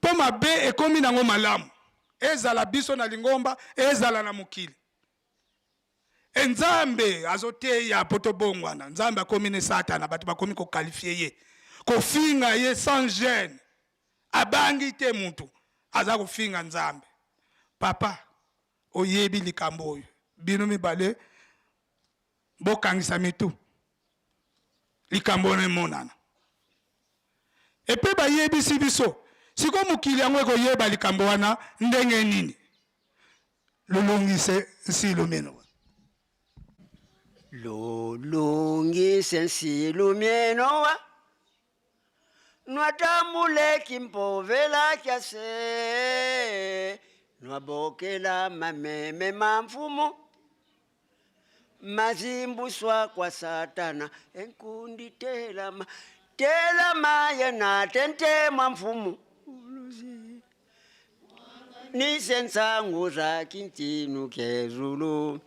Po mabe ekomi nango malamu. Ezala biso na lingomba, ezala na mukili. Nzambe azote ya poto bongwana. Nzambe akomi ne satana, batu bakomi ko qualifier ye. Ko finga ye sans gêne. Abangi te mutu. Aza ko finga nzambe. Papa, oyebi likambo oyo. Bino mibale, bokangisa mitu. Likambo ne monana. Epe ba yebi si biso. Siko mukili yango eko yeba likambo wana ndenge nini. Lulungise nsilumeno. Lulungise nsilumeno wa. Nwatambule kimpovela kyase. Nwabokela mameme mamfumu. Mazimbuswa kwa satana. Enkundi telama. Telama yena tente mamfumu. Nisensangu za kintinu kezulu.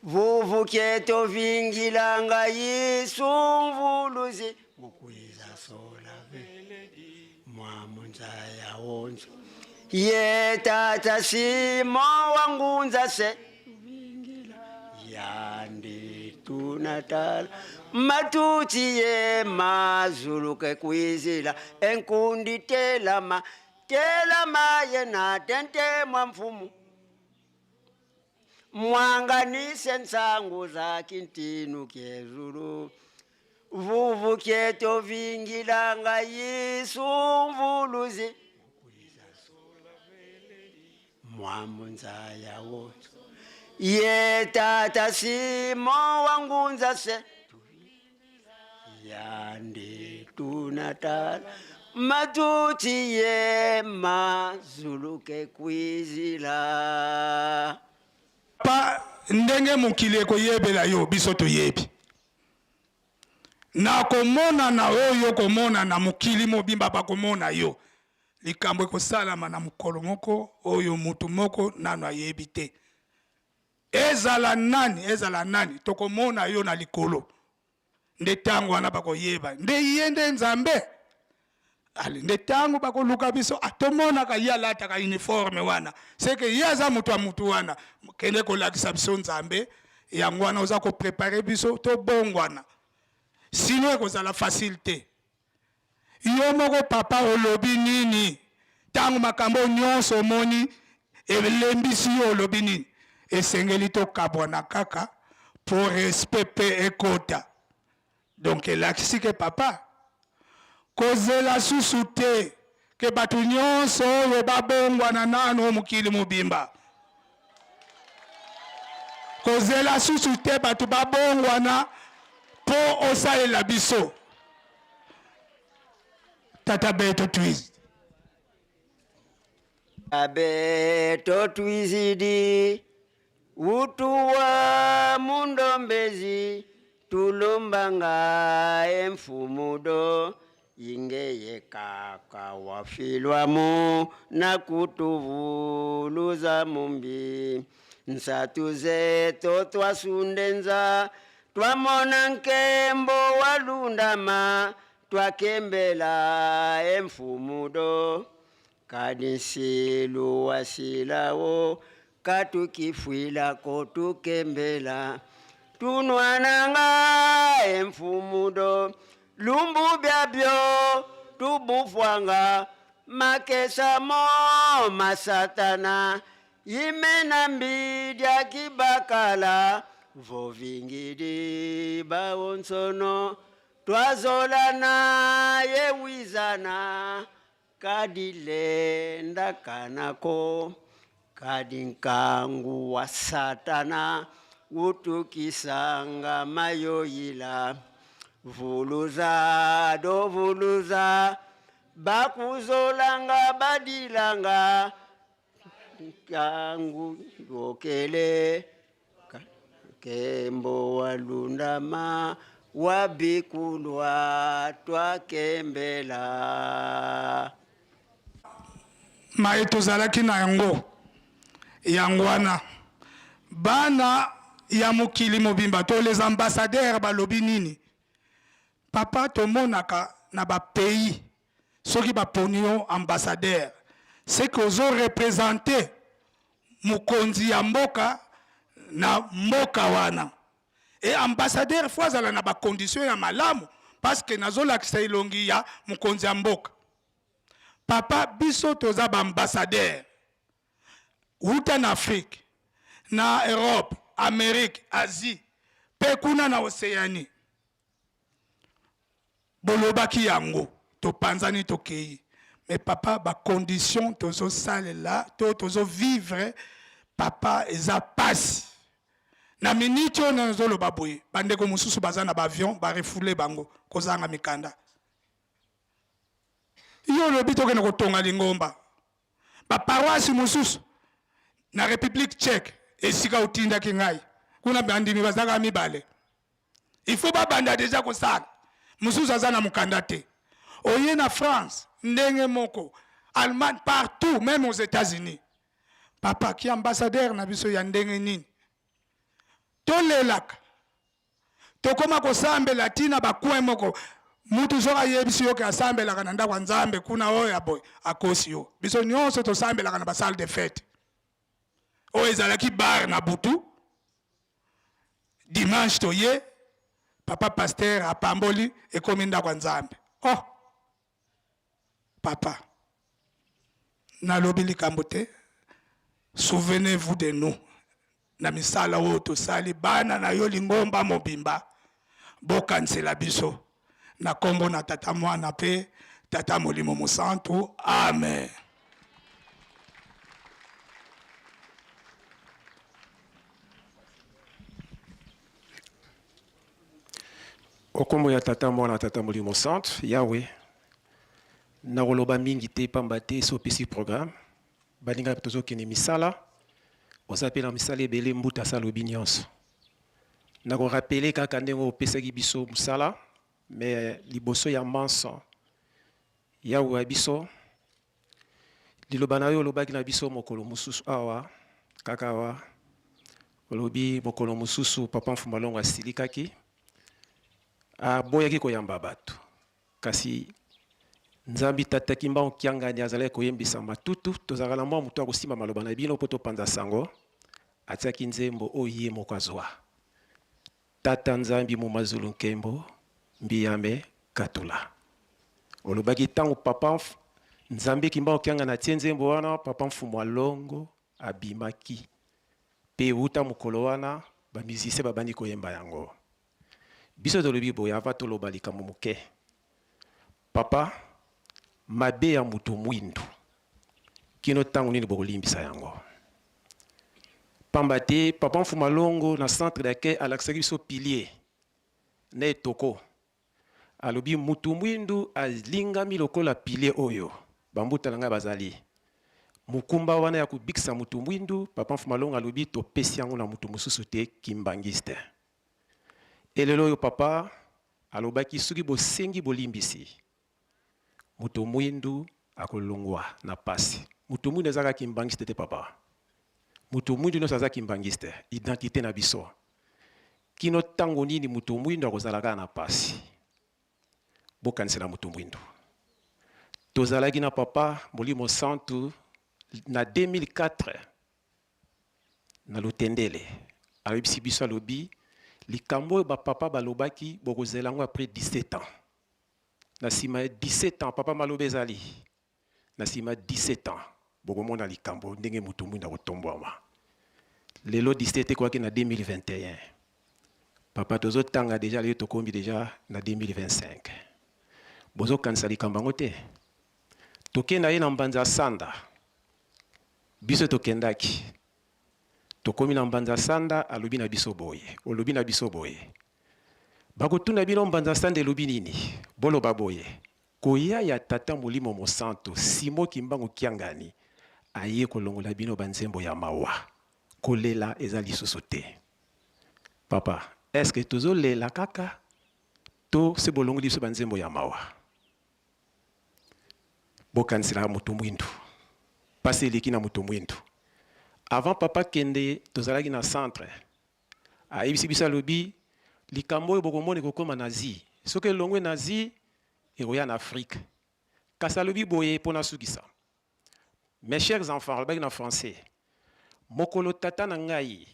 Vuvu keto vingilanga yisumvuluzi. Mukwiza sola veledi. Mwamunza ya onzo. Ye tata simo wangunza se. Yandi tunatala. Matuti ye mazulu ke kwizila. Enkundi telama. Telama yena tente mwamfumu. Mwanganise nsangu za kintinu kezulu. Vuvu keto vingilanga yisumvuluzi. Mwamunza ya woto. Ye tata simo wangunza se. Yandi tunatala. Matuti ye mazulu ke kwizila. Pa ndenge mukili eko yebela yo bisoto yebi. Na komona na oyo komona na mukili mobimba pa komona yo. Likambo eko salama na mukolo moko oyo mutu moko nano ayebi te. Ezala nani tokomona yo na likolo. Nde tango wana bako yeba. Nde yende nzambe. Ali nde tango bako luka biso atomona ka yalata ka uniforme wana. Seke yaza mutu wa mutu wana. Kende ko lakisa biso nzambe. Yango wana oza ko prepare biso to bongwana. Sino eko zala facilité. Yo moko papa olobi nini. Tango makambo nyonso moni. Elembisi yo olobi nini. Esengeli to kabwana kaka. Pour respect pe ekota. Donc elakisi ke papa. Kozela susu te. Ke batu nyonso oyo babongwana nano mukili mubimba. Kozela susu te batu babongwana po osalela biso. Tata Beto Twiz. Beto Twizidi. Utuwa mundombezi. Tulumbanga emfumudo. Ingeye kaka wafilwamu na kutuvuluza mumbi. Nsatuze totwa sundenza. Twamona nkembo walundama. Twakembela emfumudo. Kadinsilu wasilawo. Katukifwila kotukembela. Tunwananga emfumudo. Lumbu byabyo tubufwanga. Makesa mo masatana. Yimena mbidya kibakala. Vovingidi bawonsono. twazolana yewizana kadilenda kanako kadi nkangu wa satana utukisanga mayoyila vuluza do vuluza bakuzolanga badilanga kangu yokele kembo walundama wabikulwa twakembela maye tozalaki na yango wana bana ya mokili mobimba to les ambassadeurs balobi nini papa tomonaka na bapays soki baponi yo ambassadeur c'est que ozo représente mokonzi ya mboka na mboka wana et ambassadeur fo azala na bacondition ya malamu parce que nazolakisa elongi ya mokonzi ya mboka papa biso toza baambassadeur uta na Afrique na Europe Amérique Asie pe kuna na Océanie bolobaki yango topanzani tokei mais papa ba condition tozo sale là tozo vivre papa eza pasi na minute on nazoloba boye bandeko mususu baza na ba avion ba refoule bango kozanga mikanda yo lobi tokena kotonga lingomba ba paroisse mususu na République tchèque esika utinda kingai kuna bandimi bazaka mibale il faut ba banda déjà kosala mususu aza na mukanda te oye na France ndenge moko Allemagne partout même aux États-Unis papa qui ambassadeur na biso ya ndenge nini tolelaka tokoma kosambela tina bakwe moko mutu soka yebisi yo ke asambelaka na ndako nzambe kuna oyo boy akosi yo biso nyonso tosambelaka na ba salle de fête oyo ezalaki bar na butu dimanche toye papa pasteur apamboli ekomi ndako nzambe oh papa nalobi likambo te souvenez-vous de nous na misala oyo tosali bana na yo lingomba mobimba bokansela biso na kombo na tata mwana pe tata molimo mosantu amen. Okombo ya tata mwana tata molimo santu Yahweh na koloba mingi te pamba te sopesi programme baninga tozokende misala osapela misala ebele mbuta salobi nyonso na korapele kaka ndenge opesaki biso musala mais liboso ya manso Yahweh biso liloba na yo olobaki na biso mokolo mosusu awa kaka awa olobi mokolo mosusu papa mfumalongo asilikaki aboyaki koyamba bato kasi nzambi tataki mbango kiangani azalaki koyembisa matutu tozalaka na mwa moto akosimba maloba na bino mpo topanza sango atiaki nzembo oyo ye moko azwa tata nzambi mu mazulu nkembo mbiyame katula olobaki ntango papa nzambi kimbango kiangani atie nzembo wana papa mfumu alongo abimaki mpe uta mokolo wana bamisise babandi koyemba yango biso tolobi boye ava toloba likambo moke papa mabe ya mutu mwindu kino ntango nini bokolimbisa yango pamba te papa mfuma longo na centre d'accueil alakisaki biso pilier na etoko alobi mutu mwindu alingami lokola pilier oyo bambuta na ngai bazali mukumba wana ya kubikisa mutu mwindu papa mfuma longo alobi topesi yango na mutu mosusu te kimbangiste elelo oyo papa alobaki soki bosengi bolimbisi mutu mwindu akolongwa na pasi mutu mwindu ezaka kimbangiste te papa mutu mwindu nyonso aza kimbangiste identité na biso kino ntango nini mutu mwindu akozalaka na pasi bokanisela mutu mwindu tozalaki na papa molimo santu na 2004 na lutendele ayebisi biso alobi likambo oyo bapapa balobaki bokozela yango après 17 ans na nsima ya 17 ans papa maloba ezali na nsima ya 17 ans bokomona likambo ndenge mutu mwindu akotombwama lelo 17 ekwaki na 2021 Papa, tozo tanga déjà, les tokombi déjà, na 2025. Bozo kansali kambangote. Tokenda ye na mbanza sanda. Biso tokendaki. Tokomi na mbanza sanda, alobi na biso boye. Olobi na biso boye. Bakotuna bino mbanza sanda elobi nini? Bolo baboye. Koya ya tata molimo mosanto, simo kimbangu kiangani. Aye kolongola bino banzembo ya mawa. Kolela ezali sosote. Papa, est-ce que tozo lela kaka? To se bolongo biso banzembo ya mawa. Bokansila mutu mwindu. Pase leki na mutu mwindu. Avant papa kende tozalaki na centre. Ayebisi bisa lobi likambo bokomone kokoma nazi. Soke longwe nazi eroya en Afrique. Kasa lobi boye pona sukisa. Mes chers enfants, le en français. Mokolo tata na ngai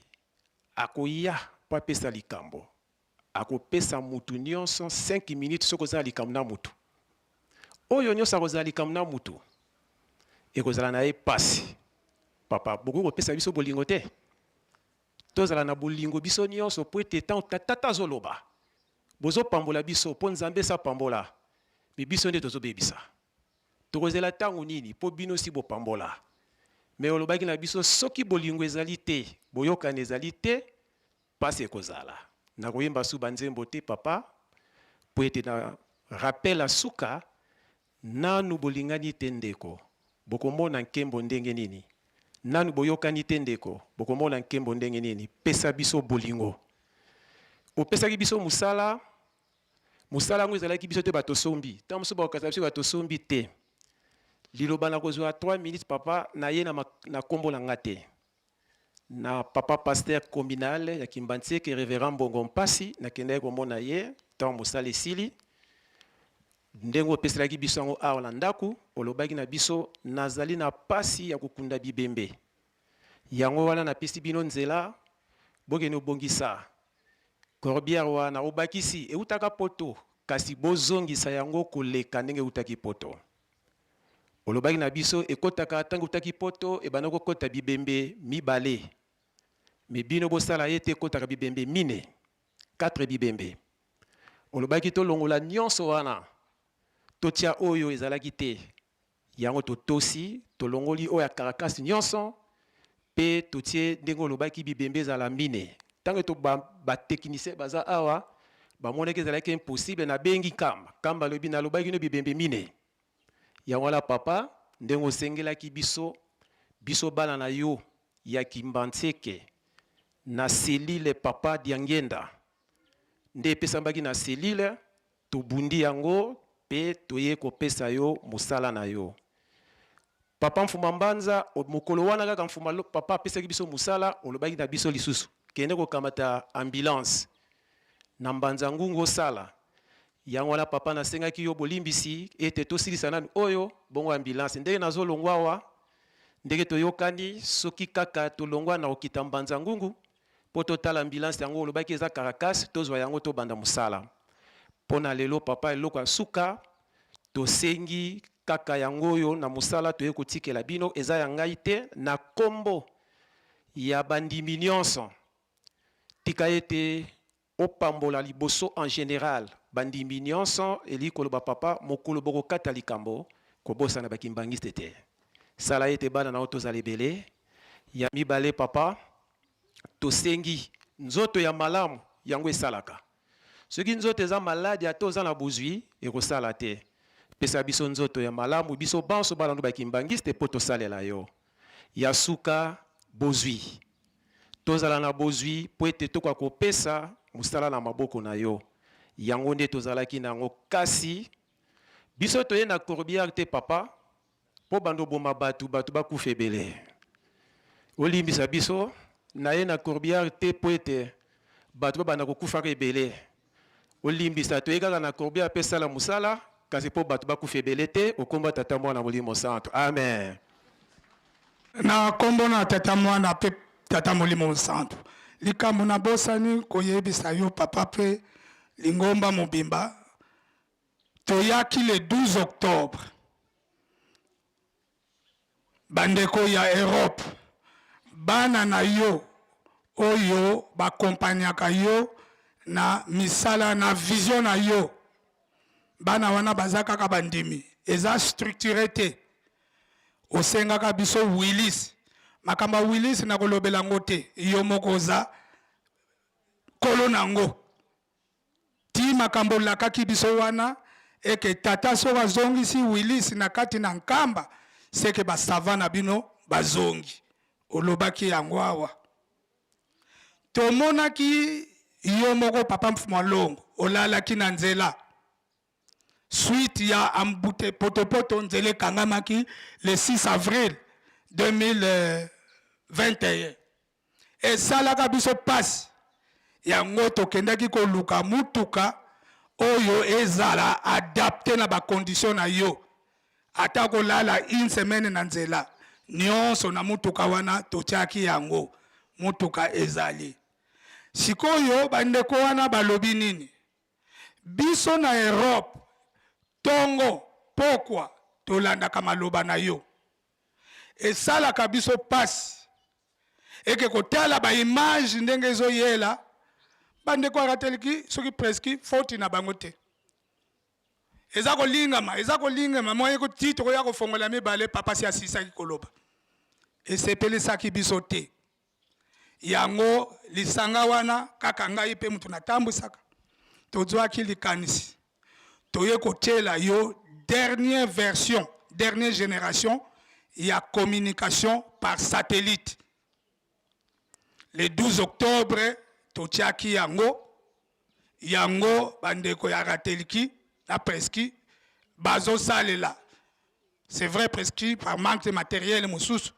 akoya pa pesa likambo. Akopesa mutu nyonso 5 minutes soko za likambo na mutu. Oyo nyonso akozala likambo na mutu. Ekozala na ye pasi. Papa, boko kopesa biso bolingo te. Tozala na bolingo biso nyonso po ete tata zoloba. Bozo pambola biso po nzambe sa pambola. Mi biso nde tozo bebisa. Tokozela tangu nini po bino si bo pambola. Me olobaki na biso soki bolingo ezali te, boyoka ezali te, pasi ekozala. Na koyemba su banzembo te papa, po ete na rappel a suka nanu bolingani te ndeko. Bokomona nkembo ndenge nini. Nanu boyokani te ndeko. Bokomona nkembo ndenge nini. Pesa biso bolingo. Opesaki biso musala. Musala ngo ezalaki biso te bato sombi. Tant so bakasa biso bato sombi te. Liloba na kozwa 3 minutes papa na ye na kombo na ngate. Na papa pasteur communal ya Kimbantseke révérend Bongo Mpasi na kende komona ye tant musala esili. Ndengo peselaki biso yango awa na ndaku olobaki na biso nazali na pasi ya kokunda bibembe. Yango wana na pesi bino nzela bokene obongisa. Corbière wana obakisi eutaka poto kasi bozongisa yango koleka ndenge utaki poto. Olobaki na biso ekotaka tango utaki poto ebanoko kota bibembe mibale. Me bino bosala yete kotaka bibembe mine 4 bibembe. Olobaki to longola nyonso wana totia oyo ezalaki te. Yango totosi tolongoli oya karakasi nyonso pe totie ndenge olobaki bibembe ezala mine. Tango to ba technicien baza awa ba moneke ezalaki impossible na bengi kamba lobi na lobaki no bibembe mine. Yango la papa ndengo sengelaki biso bana na yo ya Kimbantseke na selile papa diangenda nde pesambaki na selile to bundi yango pe toye kopesa yo musala na yo. Papa mfuma mbanza mokolo wana kaka mfuma papa pesaki biso musala olobaki na biso lisusu kende ko kamata ambulance na mbanza ngungo sala. Yango la papa na sengaki yo bolimbisi ete tosilisa nanu oyo bongo ambulance ndenge nazolongwa wa ndenge toyokani soki kaka tolongwa na okita mbanza ngungu po totala ambulance yango olobaki eza karakasi tozwa yango to banda musala. Pona lelo papa eloko asuka tosengi kaka yango yo na musala toye kotikela bino eza ya ngai te na kombo ya bandimi nyonso. Tika ete opambola liboso en général bandimi nyonso eli koloba papa mokolo boko kata likambo kobosa na bakimbangiste te. Sala ete bana na otoza lebele ya mibale papa tosengi nzoto ya malamu yango esalaka. Soki nzoto eza maladi ato oza na bozwi ekosala te. Pesa biso nzoto ya malamu biso banso bana no bakimbangiste po tosalela yo. Ya suka bozwi. Tozala na bozwi po ete toka kopesa musala na maboko na yo. Yango nde tozalaki nango kasi biso toye na Corbière te papa po bando boma batu bakufa ebele. Olimbisa biso na ye na Corbière te po ete batu banda kokufa ebele. Olimbisa toye kaka na Corbière pe sala musala kasi po batu bakufa ebele te okomba tata mwana molimo santo. Amen. Na kombo na tata mwana pe tata molimo santo. Likambo na bosani koyebisa yo papa pe lingomba mobimba toyaki le 12 octobre bandeko ya Europe bana na yo oyo bakompanyaka yo na misala na vision na yo bana wana baza kaka bandimi eza structuré te osengaka biso Willis makamba Willis na kolobela ngo te yo moko oza kolo nango ti makambo lakaki biso wana eke tata soki azongisi Willis na kati na nkamba seke basava na bino bazongi olobaki yango awa tomonaki yo moko papa Mfumwalongo olalaki na nzela suite ya ambute potopoto nzela ekangamaki le 6 avril 2021 esalaka biso pasi yango tokendaki koluka mutuka oyo ezala adapte na bakondition na yo ata kolala une semaine na nzela nyonso na mutuka wana totiaki yango mutuka ezali sikoyo bandeko wana balobi nini biso na Europe tongo pokwa tolandaka maloba na yo esalaka biso pasi eke kotala ba image ndenge ezoyela bandeko arateliki soki preski foti na bango te eza kolingama moye kotito koya kofongola mibale papa si asisaki koloba esepelisaki biso te yango lisanga wana kaka ngai pe mutu natambwisaka tozwaki likanisi toye kotela yo dernière version dernière génération ya communication par satellite le 12 octobre totiaki yango bandeko ya rateliki na preski bazo salela c'est vrai preski par manque de matériel mosusu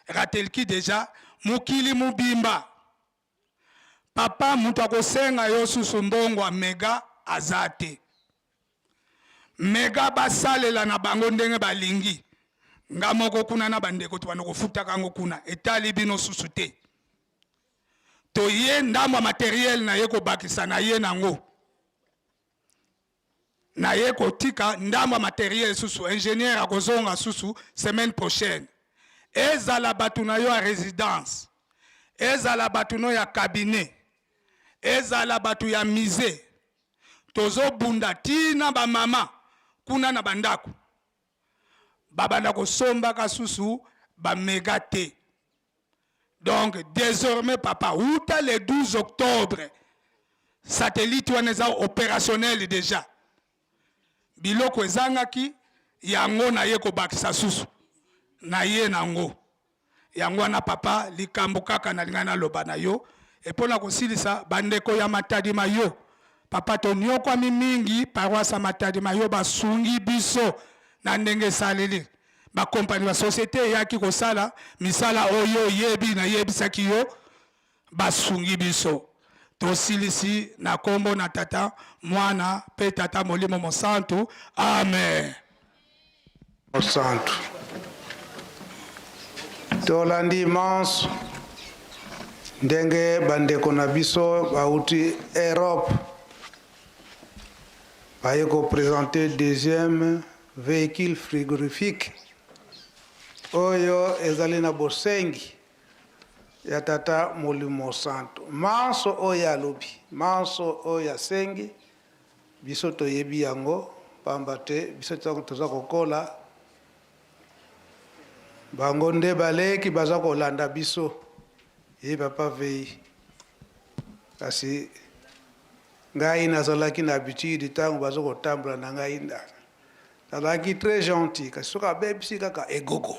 rateliki déjà mukili mubimba papa mutu akosenga yo susu mbongo mega azate mega basalela na bango ndenge balingi nga moko kuna na bandeko to banoko futaka ngo kuna etali bino susu te to ye ndamba matériel na ye ko bakisa na ye nango na ye ko tika ndamba matériel susu ingénieur akozonga susu semaine prochaine ezala batu na yo ya résidence ezala batu no ya cabinet ezala batu ya musée tozo bunda tina ba mama kuna na bandako babanda kosomba kasusu ba méga te. Donc désormais papa outa le 12 octobre satellite wana eza opérationnel déjà biloko ezangaki yango na ye kobakisa susu na ye nango yango wana papa likambo kaka na lingana loba na yo epona kosilisa bandeko ya Matadi Mayo papa tonyokwa mingi paroisse Matadi Mayo basungi biso na ndenge saleli ba compagnie ba société yaki kosala misala oyo yebi na yebisaki yo basungi biso tosilisi na kombo na tata mwana pe tata molimo mosantu amen mosantu tolandi immense ndenge bandeko na biso bauti Europe baye ko présenter deuxième véhicule frigorifique oyo ezali na bosengi ya tata molimo santo manso oyo alobi manso oyo asengi biso toyebi yango pamba te biso toza kokola bango nde baleki baza kolanda biso ye papa vei kasi ngai nazalaki na habitude ntango baza kotambola na ngai nazalaki très gentil kasi soki abebisi kaka egogo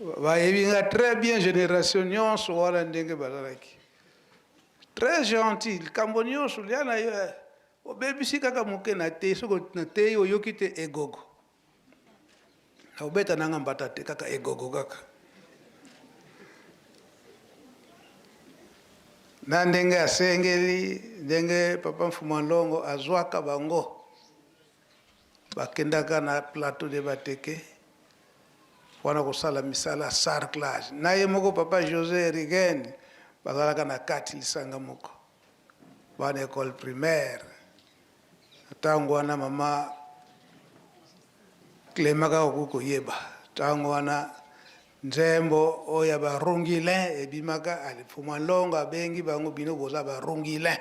bayebi nga très bien génération nyonso wana ndenge bazalaki très gentil likambo nyonso lia na yo obebisi kaka moke na te soki na te oyoki te egogo na obeta nanga mbata te kaka egogo kaka na ndenge asengeli ndenge papa Mfumwalongo azwaka bango bakendaka na plateau de bateke wana kosala misala sarclage na ye moko papa José Rigen bazalaka na kati lisanga moko bana école primaire tango wana mama Clémaka okuko yeba tango wana nzembo oya barongilin ebimaka alifuma longo abengi bango bino boza barongilin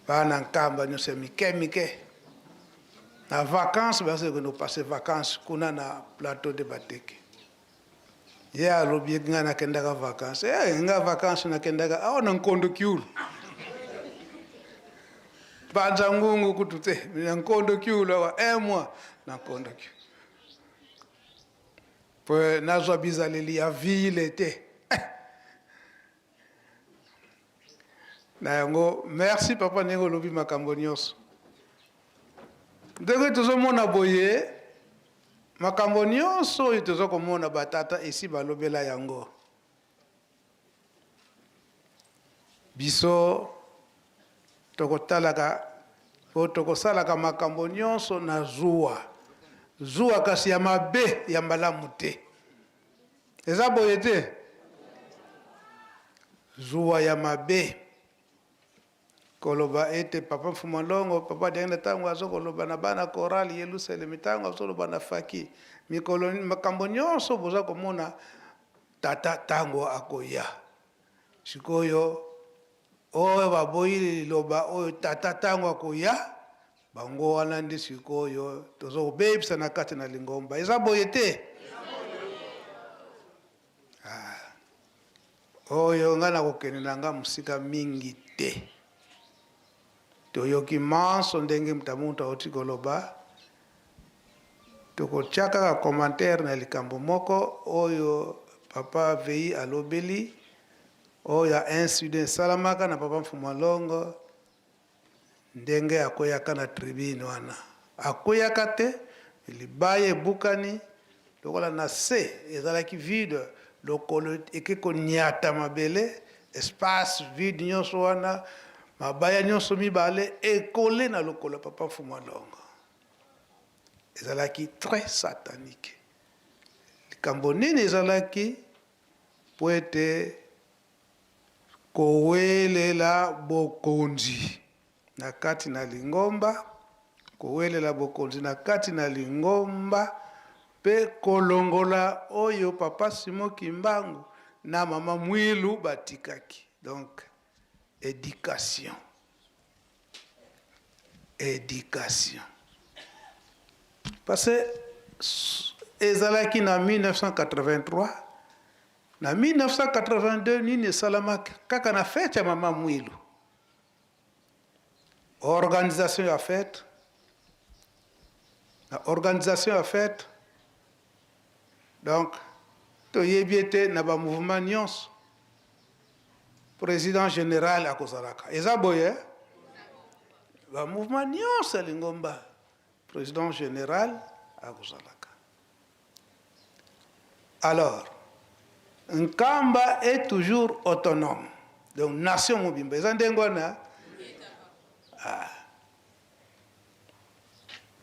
bana nkamba nyose mike na vacances basi que nous passer vacances kuna na plateau de Bateke ye alobi nga na kendaka vacances nga vacances na kendaka aona nkondo kiulu banza ngungu kutute mina nkondo kiulu wa moi na nkondo kiulu po nazwa bizaleli ya ville te na yango merci papa nengo lobi makambo nyonso ndenge tozomona boye makambo nyonso oyo tozokomona batata esi balobela yango biso tokotalaka po tokosalaka makambo nyonso na zuwa kasi ya mabe ya malamu te eza boye te zuwa ya mabe koloba ete papa Mfumalongo papa dengna tango azokoloba na bana chorale Yerusalem tango azoloba na faki mikolo makambo nyonso boza komona tata tango akoya sikoyo oyo baboyi liloba oyo tata tango akoya bango wana ndi sikoyo tozokobebisa na kati na lingomba eza boye te oyo nga nakokende na nga musika mingi te toyoki manso ndenge mtamuntu auti koloba tokotiaka ka commentaire na likambo moko oyo papa vei alobeli oyo incident salamaka na papa Mfumalongo ndenge akoyaka na tribune wana akoyaka te libaye ebukani lokola na se ezalaki vide lokolo ekeko nyata mabele espace vide nyonso wana mabaya nyonso mibale ekole na lokolo papa Mfumalongo ezalaki très satanique likambo nini ezalaki po ete kowelela bokonzi na kati na lingomba kowelela bokonzi na kati na lingomba pe kolongola oyo papa Simon Kimbangu na mama Mwilu batikaki donc éducation parce que ezalaki na 1983 na 1982 nini esalamaki kaka na fete ya mama Mwilu organisation ya fete donc toyebi ete na bamouvement nyonso président général akozalaka eza boye bamouvement nyonso ya lingomba président général akozalaka alors nkamba est toujours autonome donc nation mobimba eza ndenge wana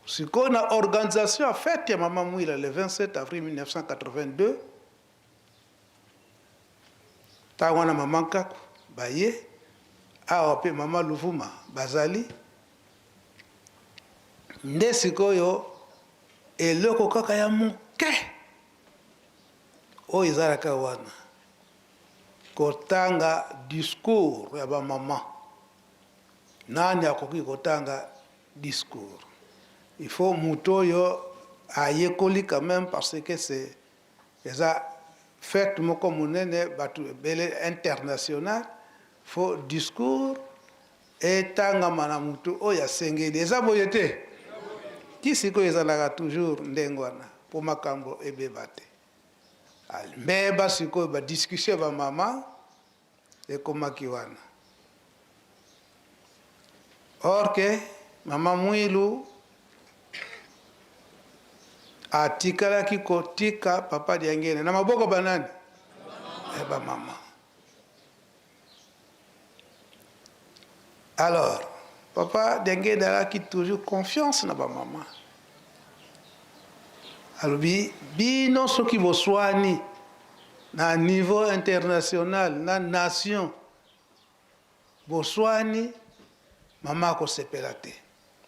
sikoyo na organisation ya fête ya mama Mwila le 27 avril 1982 ntango wana mama Nkaku baye awa mpe mama Luvuma bazali nde sikoyo eloko kaka ya moke oyo ezalaka wana kotanga discours ya bamama nani akoki kotanga discours il faut moto oyo ayekoli quand même parce que c'est eza fête moko monene bato ebele international faut discours etangama na moto oyo asengeli eza boye te ti sikoyo ezalaka toujours ndenge wana mpo makambo ebeba te mbeba sikoyo badiscussion ya bamama ekomaki wana or que mama Mwilu atikalaki kotika papa Diangene na maboko banani bamama. Alors papa Diangene alaki toujours confiance na bamama alobi bino soki boswani na niveau international na nation boswani mama akosepela te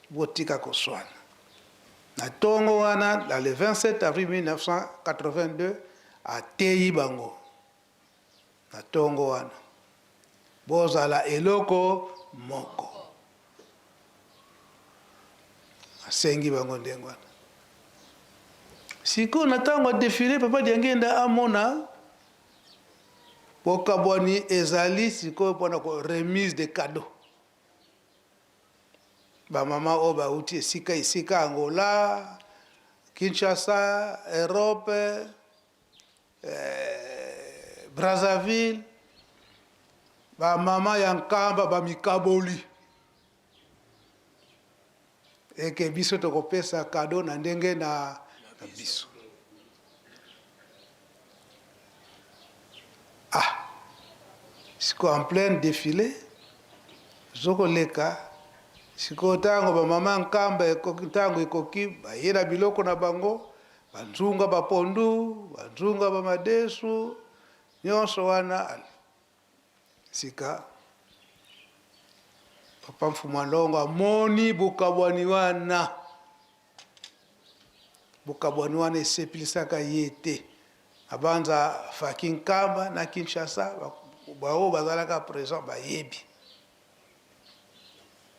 botika koswana Na tongo wana, dans le 27 avril 1982, à Teyi Bango. Na tongo wana. Bozala eloko moko. Asengi bango ndengo wana. Siko na tango défilé, papa diangenda amona. Bokabwani ezali siko pona ko remise de cadeaux. Ba mama o ba uti isika Angola, Kinshasa, Europe, Brazzaville. Ba mama yankamba ba mikaboli. Eke biso tokopesa cadeau na ndenge na biso. Ah, siko en plein défilé, zoko leka, siko tango ba mama nkamba tango ekoki ba yera biloko na bango, banzunga ba pondu, banzunga ba madesu, nyonso wana sika papa Mfumwalongo amoni bokabwani wana. Bokabwani wana esepilisaka yete. Abanza Fakinkamba na Kinshasa bao bazalaka présent bayebi.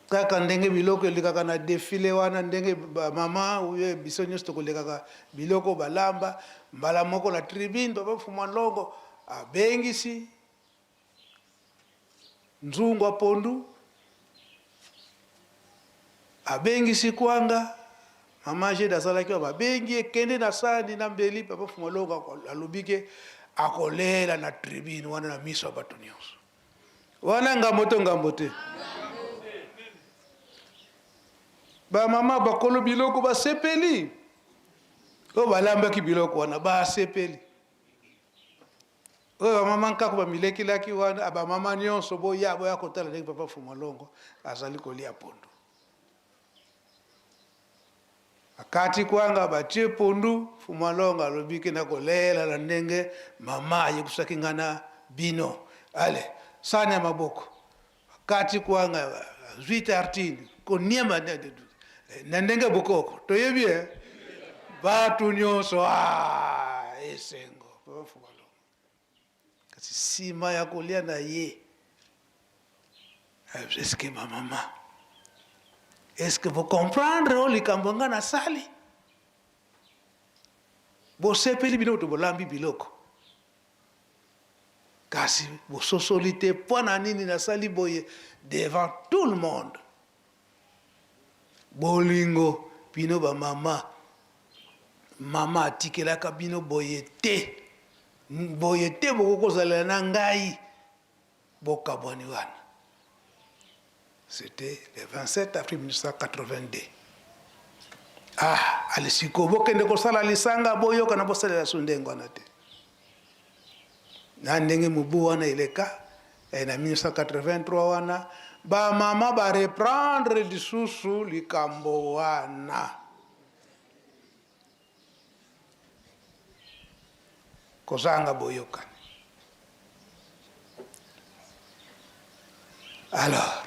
Kaka ndenge biloko elikaka na défilé wana ndenge mama uye biso nyonso tokolekaka biloko balamba mbala moko na tribune papa Mfumwalongo abengisi nzungu pondu abengisi kwanga mama je dazalaki babengi ekende na sani na mbeli papa Mfumwalongo alobike akolela na tribune wana na miso bato nyonso wana ngambo te ba mama bakolo biloko ba sepeli o balambaki biloko wana ba sepeli o ba mama nkako ba milekilaki wana ba mama nyonso boya kotala ndenge papa Mfumwalongo azali kolia pondu. Akati kwanga batie pondu Mfumwalongo alobiki na kolela na ndenge mama yekusakingana bino ale sanya maboko akati kwanga 8 artini koniema na ndenge bokoko toyebi batu nyonso esengo Mfumwalongo kasi sima ya kolia na ye est-ce que ma maman est-ce que vous comprenez o likambo nga na sali bosepeli bino to bolambi biloko kasi bososoli te pona nini na sali boye devant tout le monde bolingo bino ba mama atikelaka bino boye te bokokozala na ngai bokabwani wana. C'était le 27 avril 1982. Ah, alisiko bokende kosala lisanga boyoka na bosala sundengo wana te. Na ndenge mubu wana ileka na 1983 wana ba mama ba reprendre lisusu likambo wana. Kozanga boyoka. Alors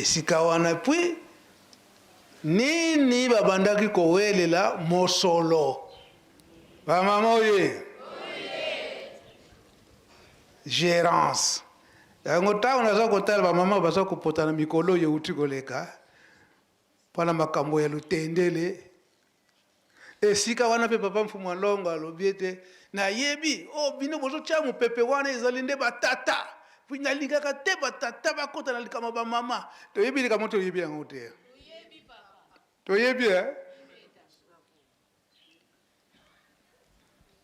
sikawana puis nini babandaki kowelela mosolo ba mama oye gérance yango tawo naza kotala ba mama baza kopotana mikolo ye uti koleka pala makambo ya lutendele esika wana pe papa Mfumwalongo alobiete na yebi bino bozo tia mopepe wana ezali nde batata Punya liga kate batata bakota na likama ba mama. Toyebi likama toyebi yango te. Toyebi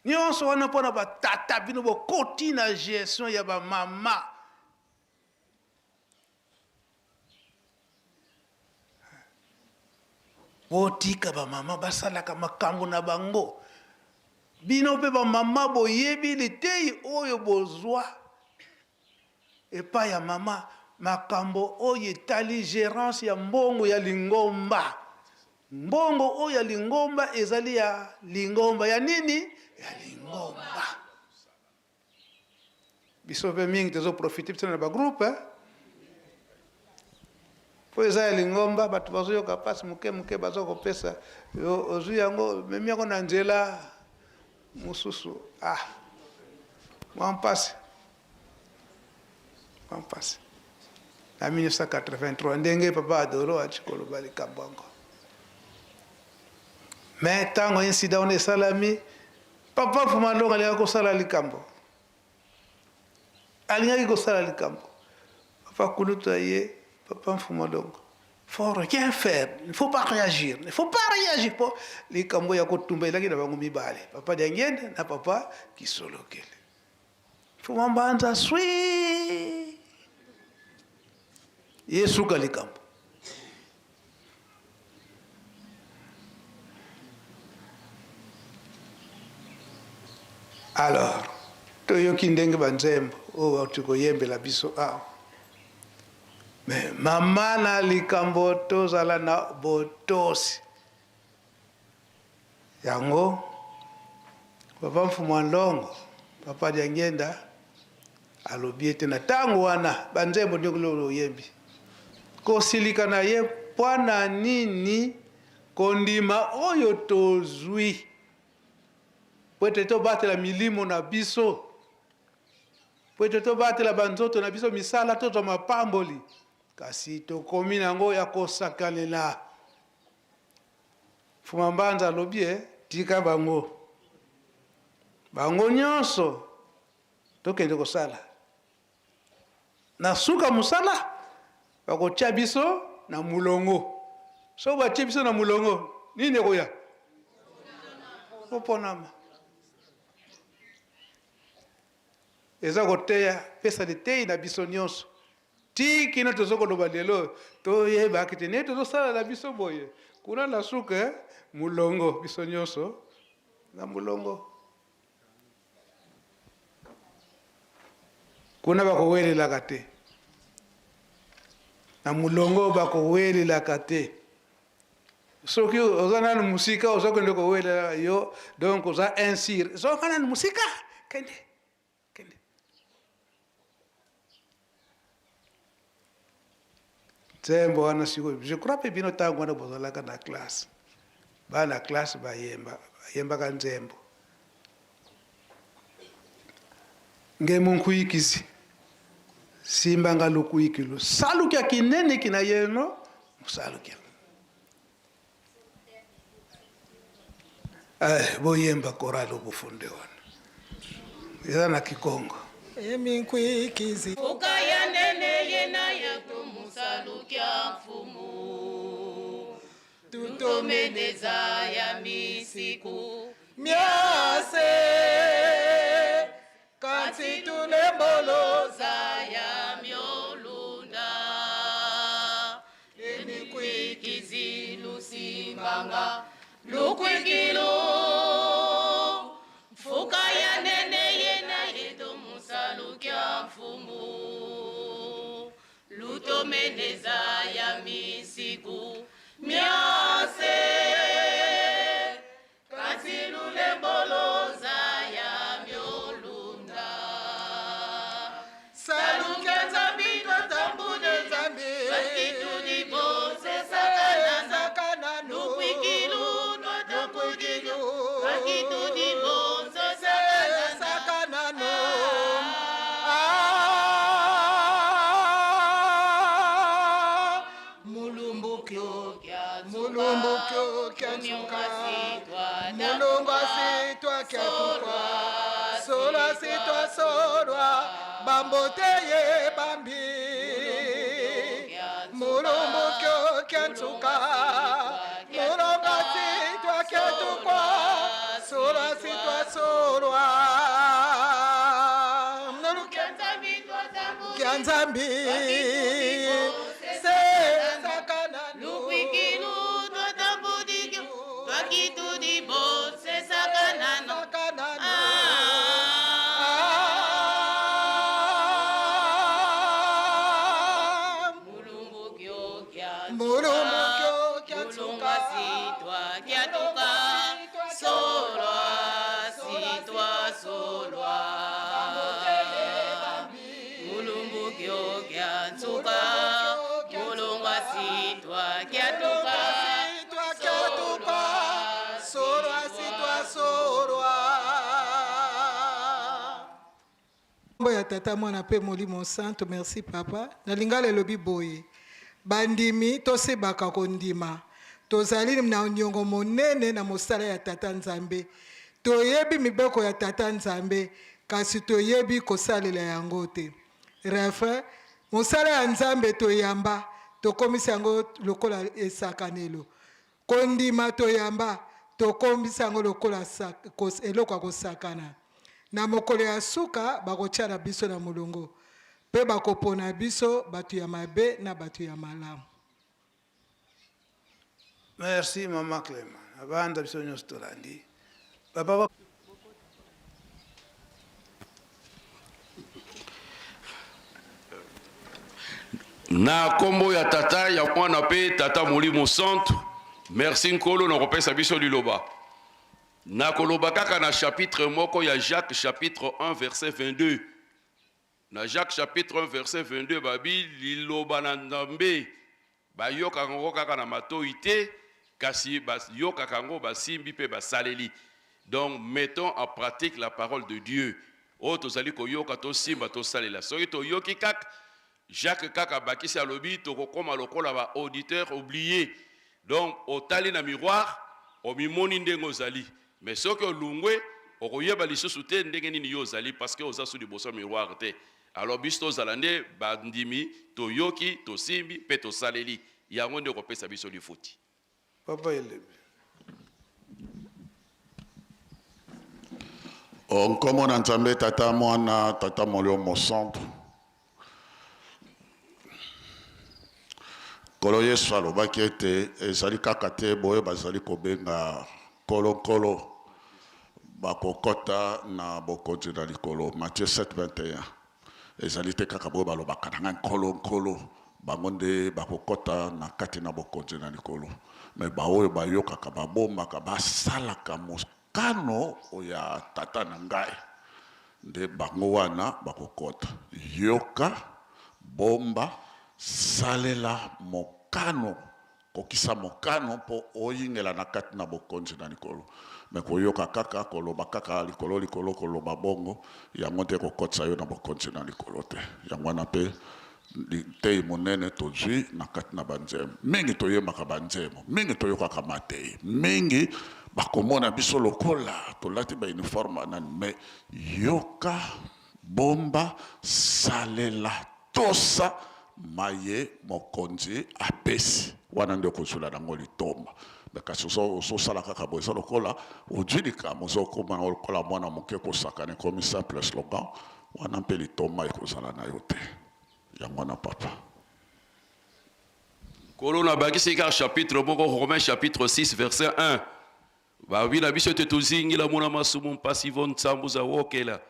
nyonso wana pona batata bino bokoti na gestion ya ba mama. Botika ba mama basalaka makambo na bango. Bino pe ba mama boyebi litei oyo bozwa. Et pas ya mama makambo oyo etali gérance ya mbongo ya lingomba. Mbongo oyo ya lingomba ezali ya lingomba ya nini? Ya lingomba. Biso pe mingi tezo profiter na ba groupe po eza lingomba bato bazoyoka pasi muke bazokopesa yo ozwi yango memi yango na nzela mususu mwampasi na 1983 ndenge papa Adoro achikoloba likambo yango me ntango insida wana esalami papa Mfuma Ndongo alingaki kosala likambo papa kuluta ye papa Mfuma Ndongo faut rien faire, il ne faut pas réagir, pour likambo ya kotumba elaki na bango mibale papa Diangende na papa Kisolokele Mfuma Mbanza swi Yesu kalikambo alors toyoki ndenge banzembo oyo tukoyembela biso awa me mama na likambo tozala na botosi yango papa Mfuma Ndongo papa Diangenda alobi ete na ntango wana banzembo ndenge lolo oyembi kosilika na ye pwana nini kondima oyo tozwi po ete tobatela milimo na biso po ete tobatela banzoto na biso misala tozwa mapamboli kasi tokomi nango ya kosakalela Mfuma Mbanza alobi tika bango nyonso tokende kosala na suka musala bakotia biso na mulongo so batie biso na mulongo nini koya koponama eza koteya pesa de tei na biso nyonso tiki no tozokoloba lelo toyeba kete ne tozosala na biso boye kuna na suka mulongo biso nyonso na mulongo kuna bakowelelaka te na mulongo bakowelelaka te soki oza nanu musika ozokende kowelela yo donc oza insire soki nanu musika kende nzembo wana sikoyo je crois pe bino ntango wana bozalaka na classe bana classe bayembaka nzembo ngemo nkuyikizi simbanga lukuyikilu salukia kinene kina yeno musalukia boyemba koralo bufunde wana eza na Kikongo Eminkwikizi Ukaya nene yena ya tumusalukia mfumu tutomeneza ya misiku miase kati tulemboloza ya myolunda enikwikizi lusimbanga lukwikilu fuka ya nene yena yeto musalukia mfumu lutomeneza ya misiku miase kati lulemboloza ya myolunda salukia nzambi twatambule nzambi bakituni bose sakana lukwikilu twatambule bakituni bose sakana mulumbukyo kyansuka mulungu asitwa kyatukwa sola sitwa solwa bamboteye bambi mulumbukyo kyansuka mulungu asitwa kyatukwa sola sitwa solwa kyanzambi mulungu kyo kyansuka mulungu ya tata mwana pe molimo santo. Merci papa. Na lingala lobi boye. Bandimi tose baka kondima. Tozali na nyongo monene na mosala ya tata Nzambe. Toyebi mibeko ya tata Nzambe kasi toyebi kosalela yango te. Refa mosala ya Nzambe toyamba tokomisa yango lokola esakanelo. Kondima toyamba tokomisa yango lokola eloko kosakana. Na mokolo ya suka bakotiala biso na molongo. Pe bakopona biso batu ya mabe na batu ya malamu. Merci Maman Clément. Abanda biso nyonso tolandi. Papa na kombo ya tata ya mwana pe tata molimo santo. Merci nkolo na kopesa biso liloba. Na koloba kaka na chapitre moko ya Jacques chapitre 1 verset 22. Na Jacques chapitre 1 verset 22 babi liloba na Nzambe bayoka kango kaka na matoi te kasi bayoka kango basimbi pe basaleli. Donc mettons en pratique la parole de Dieu. O tozali koyoka to simba to salela. Soki to yoki kaka Jacques kaka bakisi alobi to kokoma lokola ba auditeur oublié. Donc otali na miroir o mimoni ndengo zali. Mais soki olungwe okoyeba lisusu te ndenge nini yo zali parce que oza su liboso miroir te. Alors biso zalande bandimi to yoki to simbi pe to saleli. Yango nde kopesa biso lifuti. Papa Elebe. Nkomo na Nzambe tata mwana tata molimo santo. Kolo Yesu alobaki ete ezali kaka te boye bazali kobenga kolo bakokota na bokonzi na likolo. Matthieu 7:21. Ezali te kaka boye balobaka na nkolo bango nde bakokota na kati na bokonzi na likolo. Me baoyo bayokaka babombaka basalaka mokano oya tata na ngai nde bango wana bakokota. Yoka bomba salela mokano kokisa mokano po oyingela na kati na bokonzi na likolo. Me koyoka kaka koloba kaka likolo koloba bongo yango te kokotisa yo na bokonzi na likolo te. Yango wana pe te monene tozwi na kati na banzemo. Mingi toyembaka banzemo, mingi toyokaka matei, mingi bakomona biso lokola tolati ba uniforme nani. Me yoka bomba salela tosa maye mokonzi apesi wana ndio kozula nango litomba. Kasi ososala kaka boye eza lokola ozwi likambo ozokoma lokola mwana moke kosakana komi simple slogan wana mpe litomba ekozala na yo te. Yango na papa Kolona bakisi ka chapitre moko Romains chapitre 6 verset 1. Babi na biso te tozingi la mona masumu mpasi von tsambuza wokela.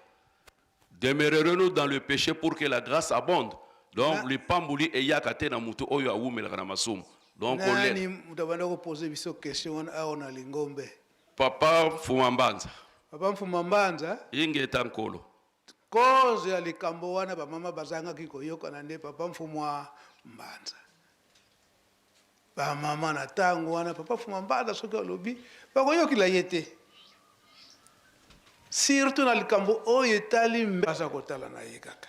Demeurerons-nous dans le péché pour que la grâce abonde. Donc le pambuli eyakate na mutu oyo awumela na masumu. Donc nani mutabanda ko poser biso question aona lingombe. Papa Mfumambanza. Papa Mfumambanza ingeta nkolo. Koze ya likambo wana ba mama bazanga kikoyoka na nde Papa Mfumambanza. Ba mama na tango wana Papa Mfumambanza soki olobi bakoyoki la yete. Surtout na likambo oyo etali mbasa kotala na yekaka.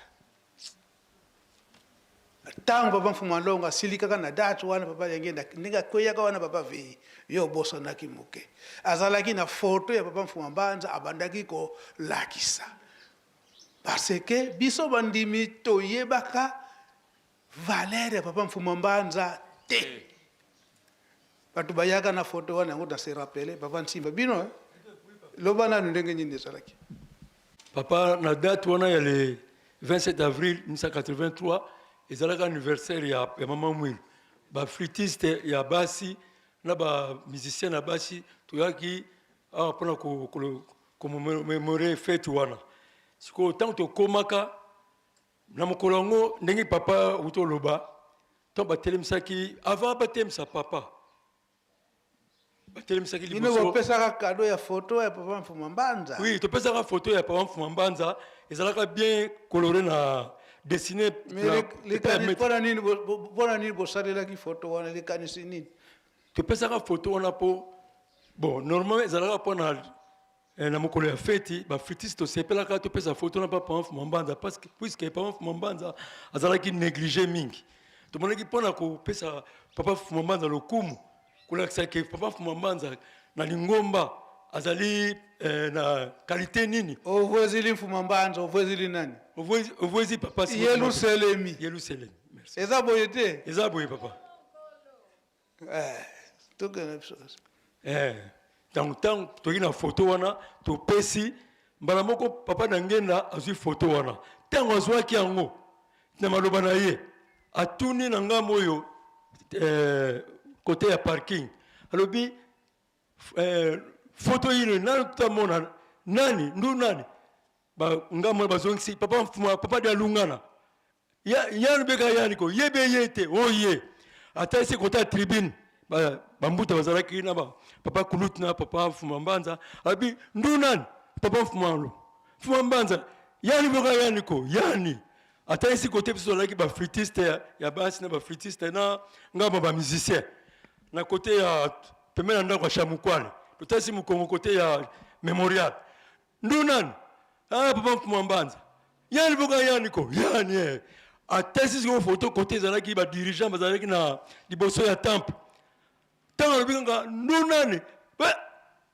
Tango Papa Mfumalonga silikaka na datu wana papa yengenda ninga kweyaka wana papa vi yo bosa na kimuke. Azalaki na photo ya Papa Mfumambanza abandaki ko lakisa. Parce que biso bandimi toyebaka valeur ya Papa Mfumambanza te. Batu bayaka na photo wana ngo da se rappeler Papa Nsimba bino lobana ndenge nyinde salaki. Papa na date wana ya le 27 avril 1983 ezalaka anniversaire ya maman Mwilu. Ba flûtiste ya basi na ba musicien na basi toyaki apona ko mémorer fête wana. Siko tant to komaka na mokolongo ndenge papa utoloba to batelemsaki avant batemsa papa. Batelemsaki liboso. Ino bopesaka cadeau ya photo ya Papa Mfumambanza. Oui, to pesaka photo ya Papa Mfumambanza ezalaka bien coloré na dessiné pour nini bosalela ki photo wana likanisi nini to pesaka photo wana po bon normalement ezalaka po na na mokolo ya feti bafritiste tosepelaka topesa foto na papa Mfuma Mbanza parce que puisque papa Mfuma Mbanza azalaki négligé mingi tomonaki mpona kopesa papa Mfuma Mbanza lokumu kolakisa ke papa Mfuma Mbanza na lingomba azali na qualité nini ovwezili Mfuma Mbanza ovwezili nani ovwezi papa Yerusalemi merci eza boye te eza boye papa tokena biso tant toki na photo wana topesi mbala moko papa na ngenda azwi photo wana ntango azwaki yango na maloba na ye atuni na ngambo oyo côté ya parking alobi photo yino nani tutamona nani ndu nani ngambo bazongisi papa de alungana yani beka yani ko yebe yete oye ata ese côté ya tribune bambuta bazalaki na papa Kulut na papa Mfuma Mbanza abi ndu nani papa Mfuma Mbanza yani boka yani ko yani ata isi kote biso laki ba fritiste ya basi na ba fritiste na ngamba ba musicien na kote ya pemena ndako kwa Shamukwale tutasi mukongo kote ya memorial ndu nani papa Mfuma Mbanza yani boka yani ko yani ata isi ko photo kote zalaki ba dirigeant bazalaki na liboso ya temple tant le binganga non nani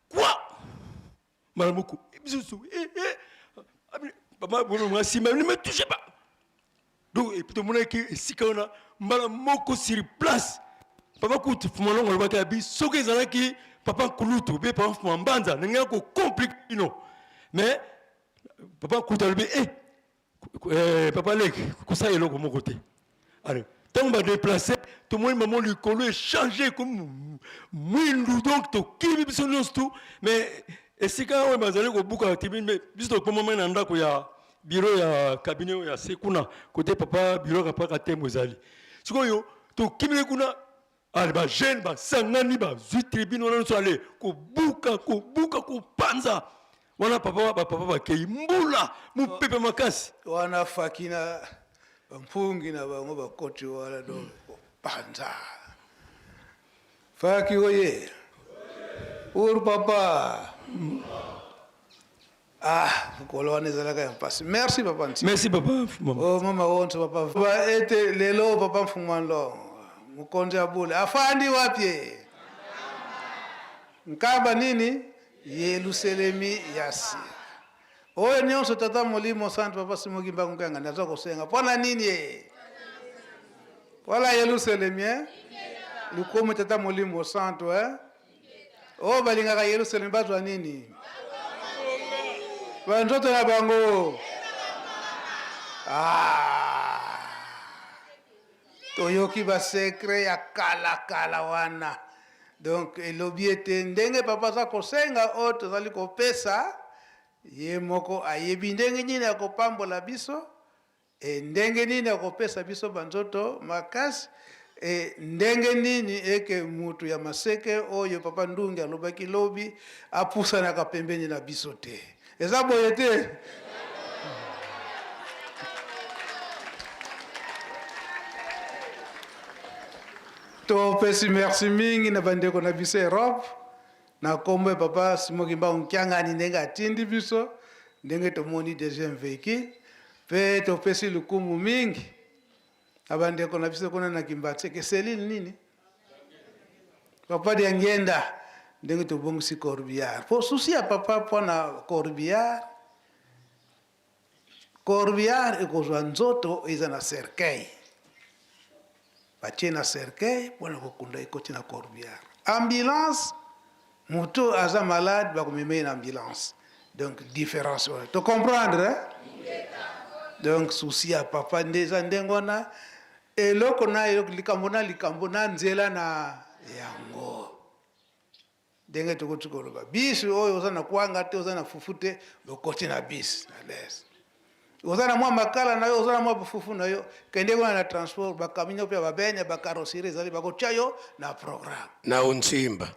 quoi malamuku bisu papa bono mwasi mais ne me touchez pas donc et puis mon équipe sikona mbala moko sur place papa kutu fumalongo lobaka abi soke zalaki papa Kulutu be papa Mfuma Mbanza nenga ko compliqué non mais papa kutu albi papa lek ko sa yelo ko mon côté allez tant on va déplacer, tout le monde maman lui colle changer comme mwindu donc to kibi biso tout mais esika on va aller ko buka tibin mais biso ko maman na ndako ya bureau ya cabinet ya sekuna côté papa bureau ka pa tembo zali sikoyo to kibi kuna ali ba jeune ba sangani ba zu tribune on so aller ko buka ko panza wana papa ba kei mbula mu pepe makasi wana fakina mpungi na bango bakoti wala do panza faki oye ur papa kolo anezalaka ya mpasi merci papa nti merci papa mama wonse papa ba ete lelo papa Mfumalo mukonde abule afandi wapi nkaba nini Yerusalemi yasi oyo nyonso tata molimo santo papa simogimba kunganga ndaza kosenga pona nini wala Yerusalemi lukomo tata molimo santo o balingaka Yerusalemi bazwa nini banzoto na bango toyoki ba secret ya kala wana donc elobi ete ndenge papa za kosenga o tozali kopesa ye moko ayebi ndenge nini akopambola biso ndenge nini akopesa biso banzoto makasi ndenge nini eke mutu ya maseke oyo papa Ndungi alobaki lobi apusanaka pembeni na biso te eza boye te topesi merci mingi na bandeko na biso Europe na kombe papa Simogimba Nkiangani ndenge atindi biso ndenge tomoni deuxième véhicule pe topesi lukumu mingi abandeko na biso kona na Kimbatseke Celine nini papa de ngenda ndenge tobongisi corbillard po susi ya papa pona corbillard ekozwa nzoto eza na cercueil batie na cercueil pona kokunda ekoti na corbillard ambulance moto aza malade bakomemei na ambulance donc différence wana to comprendre donc souci ya papa ndeza ndengona eloko na likambo na nzela na yango ndenge tokotikoloba bisi oyo oza na kwanga te oza na fufu te lokoti na bisi na les oza na mwa makala na yo oza na mwa fufu na yo kende kuna na transport bakamino pia babenya bakarosiri ezali bakotia yo na programme na unchimba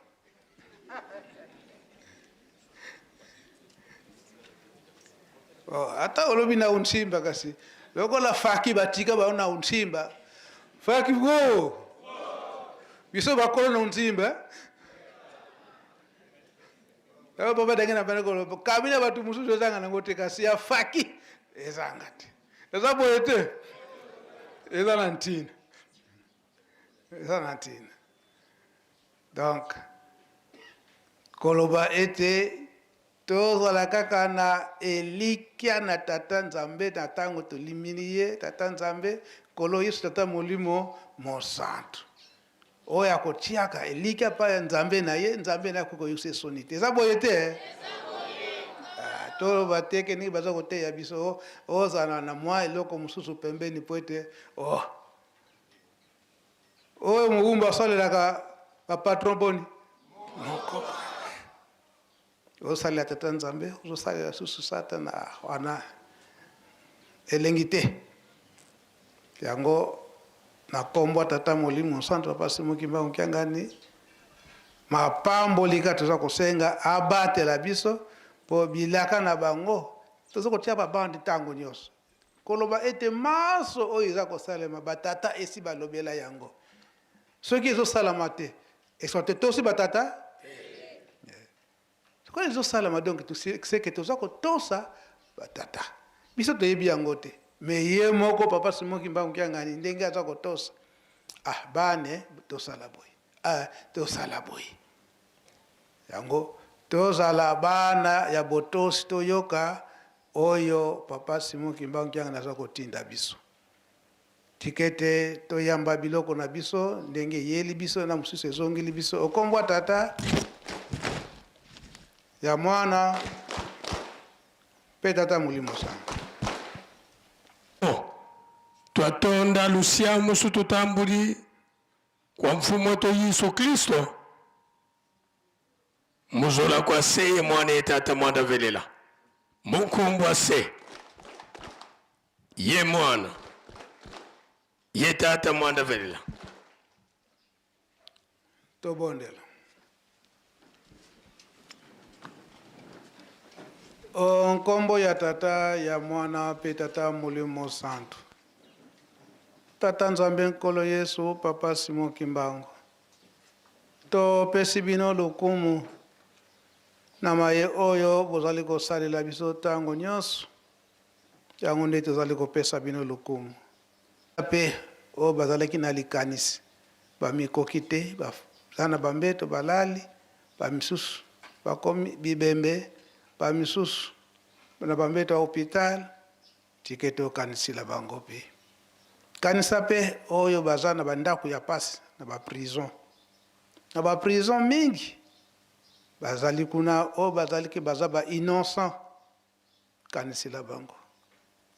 ata olobi na unchimba kasi lokola faki batika ba na unchimba faki go biso bakolo na unchimba Papa dangena bana ko kabina batu mususu zanga ngote kasi ya faki ezangate. Eza boyete. Eza nantina. Eza nantina. Donc koloba ete tozala kaka na elikia na tata nzambe na tango toliminie tata nzambe kolo Yesu tata molimo mosantu oya kotiaka elikia pa ya nzambe na ye nzambe na kuko yuse sonite eza boye te toloba teke ni baza kote ya biso ozana na mwa eloko mususu pembeni po ete oyo mugumba asalelaka bapatron boni moko osalela tata nzambe ozosalela susu satana wana elengi te yango na kombo tata molimo santo pasi mokimba nkiangani mapambolika toza kosenga abatela biso po bilaka na bango toza kotia babandi ntango nyonso koloba ete maso oyo eza kosalema batata esi balobela yango soki ezosalama te esote tosi batata Quand ils ont ça la donc c'est que tout ça que tout ça batata. Biso to yebi yango te. Mais ye moko papa simo kimba ngani ndenga za ko tosa. Ah bane to sala boy. To sala boy. Yango to sala bana ya botos to yoka oyo papa simo kimba ngana za ko tinda biso. Tikete to yamba biloko na biso ndenge yeli biso na mususu ezongili biso okombwa tata ya mwana pe tata mulimo sana twatonda lusia musu tutambuli kwa mfumo wetu Yesu Kristo muzola kwa seye mwana tata mwanda velela mukumbwa se ye mwana ye tata mwanda velela to bondela nkombo ya tata ya mwana pe tata mulimo santo tata nzambe nkolo Yesu papa simo kimbango to pesi bino lukumu na maye oyo bozali kosalela biso ntango nyonso yango nde tozali kopesa bino lukumu pe oyo bazalaki na likanisi bamikoki te bazana bambeto balali bamisusu bakomi bibembe bamisusu na bambeto ya hopital tikete okanisila bango pe kanisa pe oyo baza na bandako ya pasi na baprison mingi bazali kuna oyo bazaliki baza ba innocent kanisila bango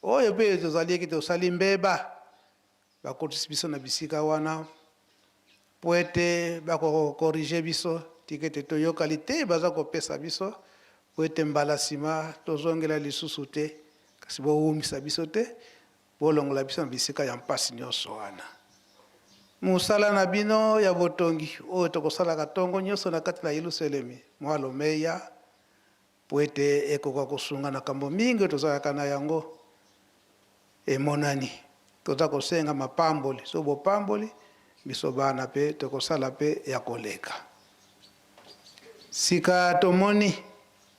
oyo pe tozaliki tosali mbeba bakotisi biso na bisika wana po ete bakokorige biso tikete toyokali te baza kopesa biso po ete mbala nsima tozongela lisusu te kasi bowumisa biso te bolongola biso na bisika ya mpasi nyonso wana mosala na bino ya botongi oyo tokosalaka ntongo nyonso na kati na Yelusalemi mwa lomeya po ete ekoka kosunga na kambo mingi tozalaka na yango emonani toza kosenga mapamboli so bopamboli biso bana pe tokosala pe ya koleka sika tomoni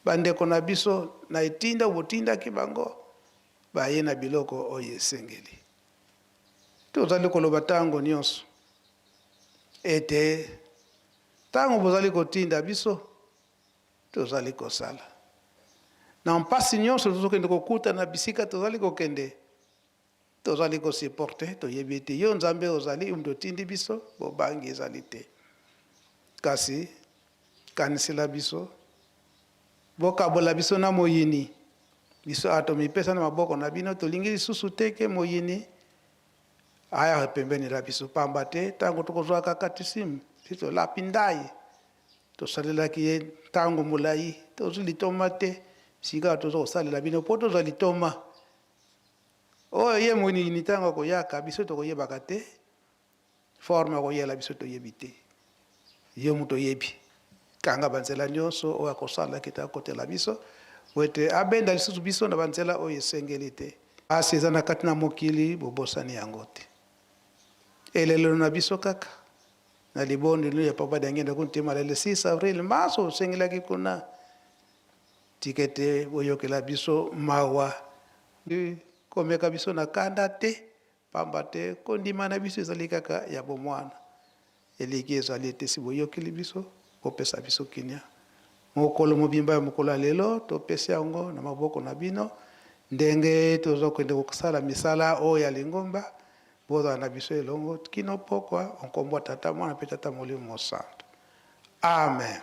bandeko na biso na etinda botindaki bango baye na biloko oyo esengeli tozali koloba ntango nyonso ete ntango bozali kotinda biso tozali kosala na mpasi nyonso tozokende kokuta na bisika tozali kokende tozali kosuporte toyebi ete yo nzambe ozali mutu otindi biso bobangi ezali te kasi kanisila biso bokabola biso na moyini biso atomipesa na maboko na bino tolingi lisusu teke moyini aya pembeni la biso pamba te ntango tokozwaka katisimu titolapi ndai tosalelaki ye ntango molai tozwi litoma te sika toza kosalela bino mpo tozwa litoma oyo ye moyini ntango akoyaka biso tokoyebaka te forme akoyela biso toyebi te ye mutu oyebi kanga banzela nyonso oyo akosalaki te akotela biso po ete abenda lisusu biso na banzela oyo esengeli te asi eza na kati na mokili bobosani yango te elelo na biso kaka na libondo ya papa dangenda kuntema le 6 avril maso osengelaki kuna tikete boyokela biso mawa komeka biso na kanda te pamba te kondima na biso ezali kaka ya bomwana eleki ezali ete si boyokeli biso kopesa biso kinia mokolo mobimba ya mokolo ya lelo topesi yango na maboko na bino ndenge tozokende kosala misala oyo ya lingomba bozala na biso elongo kino pokwa onkombo ya tata mwana mpe tata molimo mosantu amen.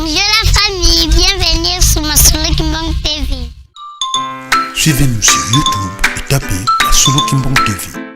Bonjour la famille, bienvenue sur Masolo Kimbang TV. Suivez-nous sur YouTube et tapez Masolo Kimbang TV.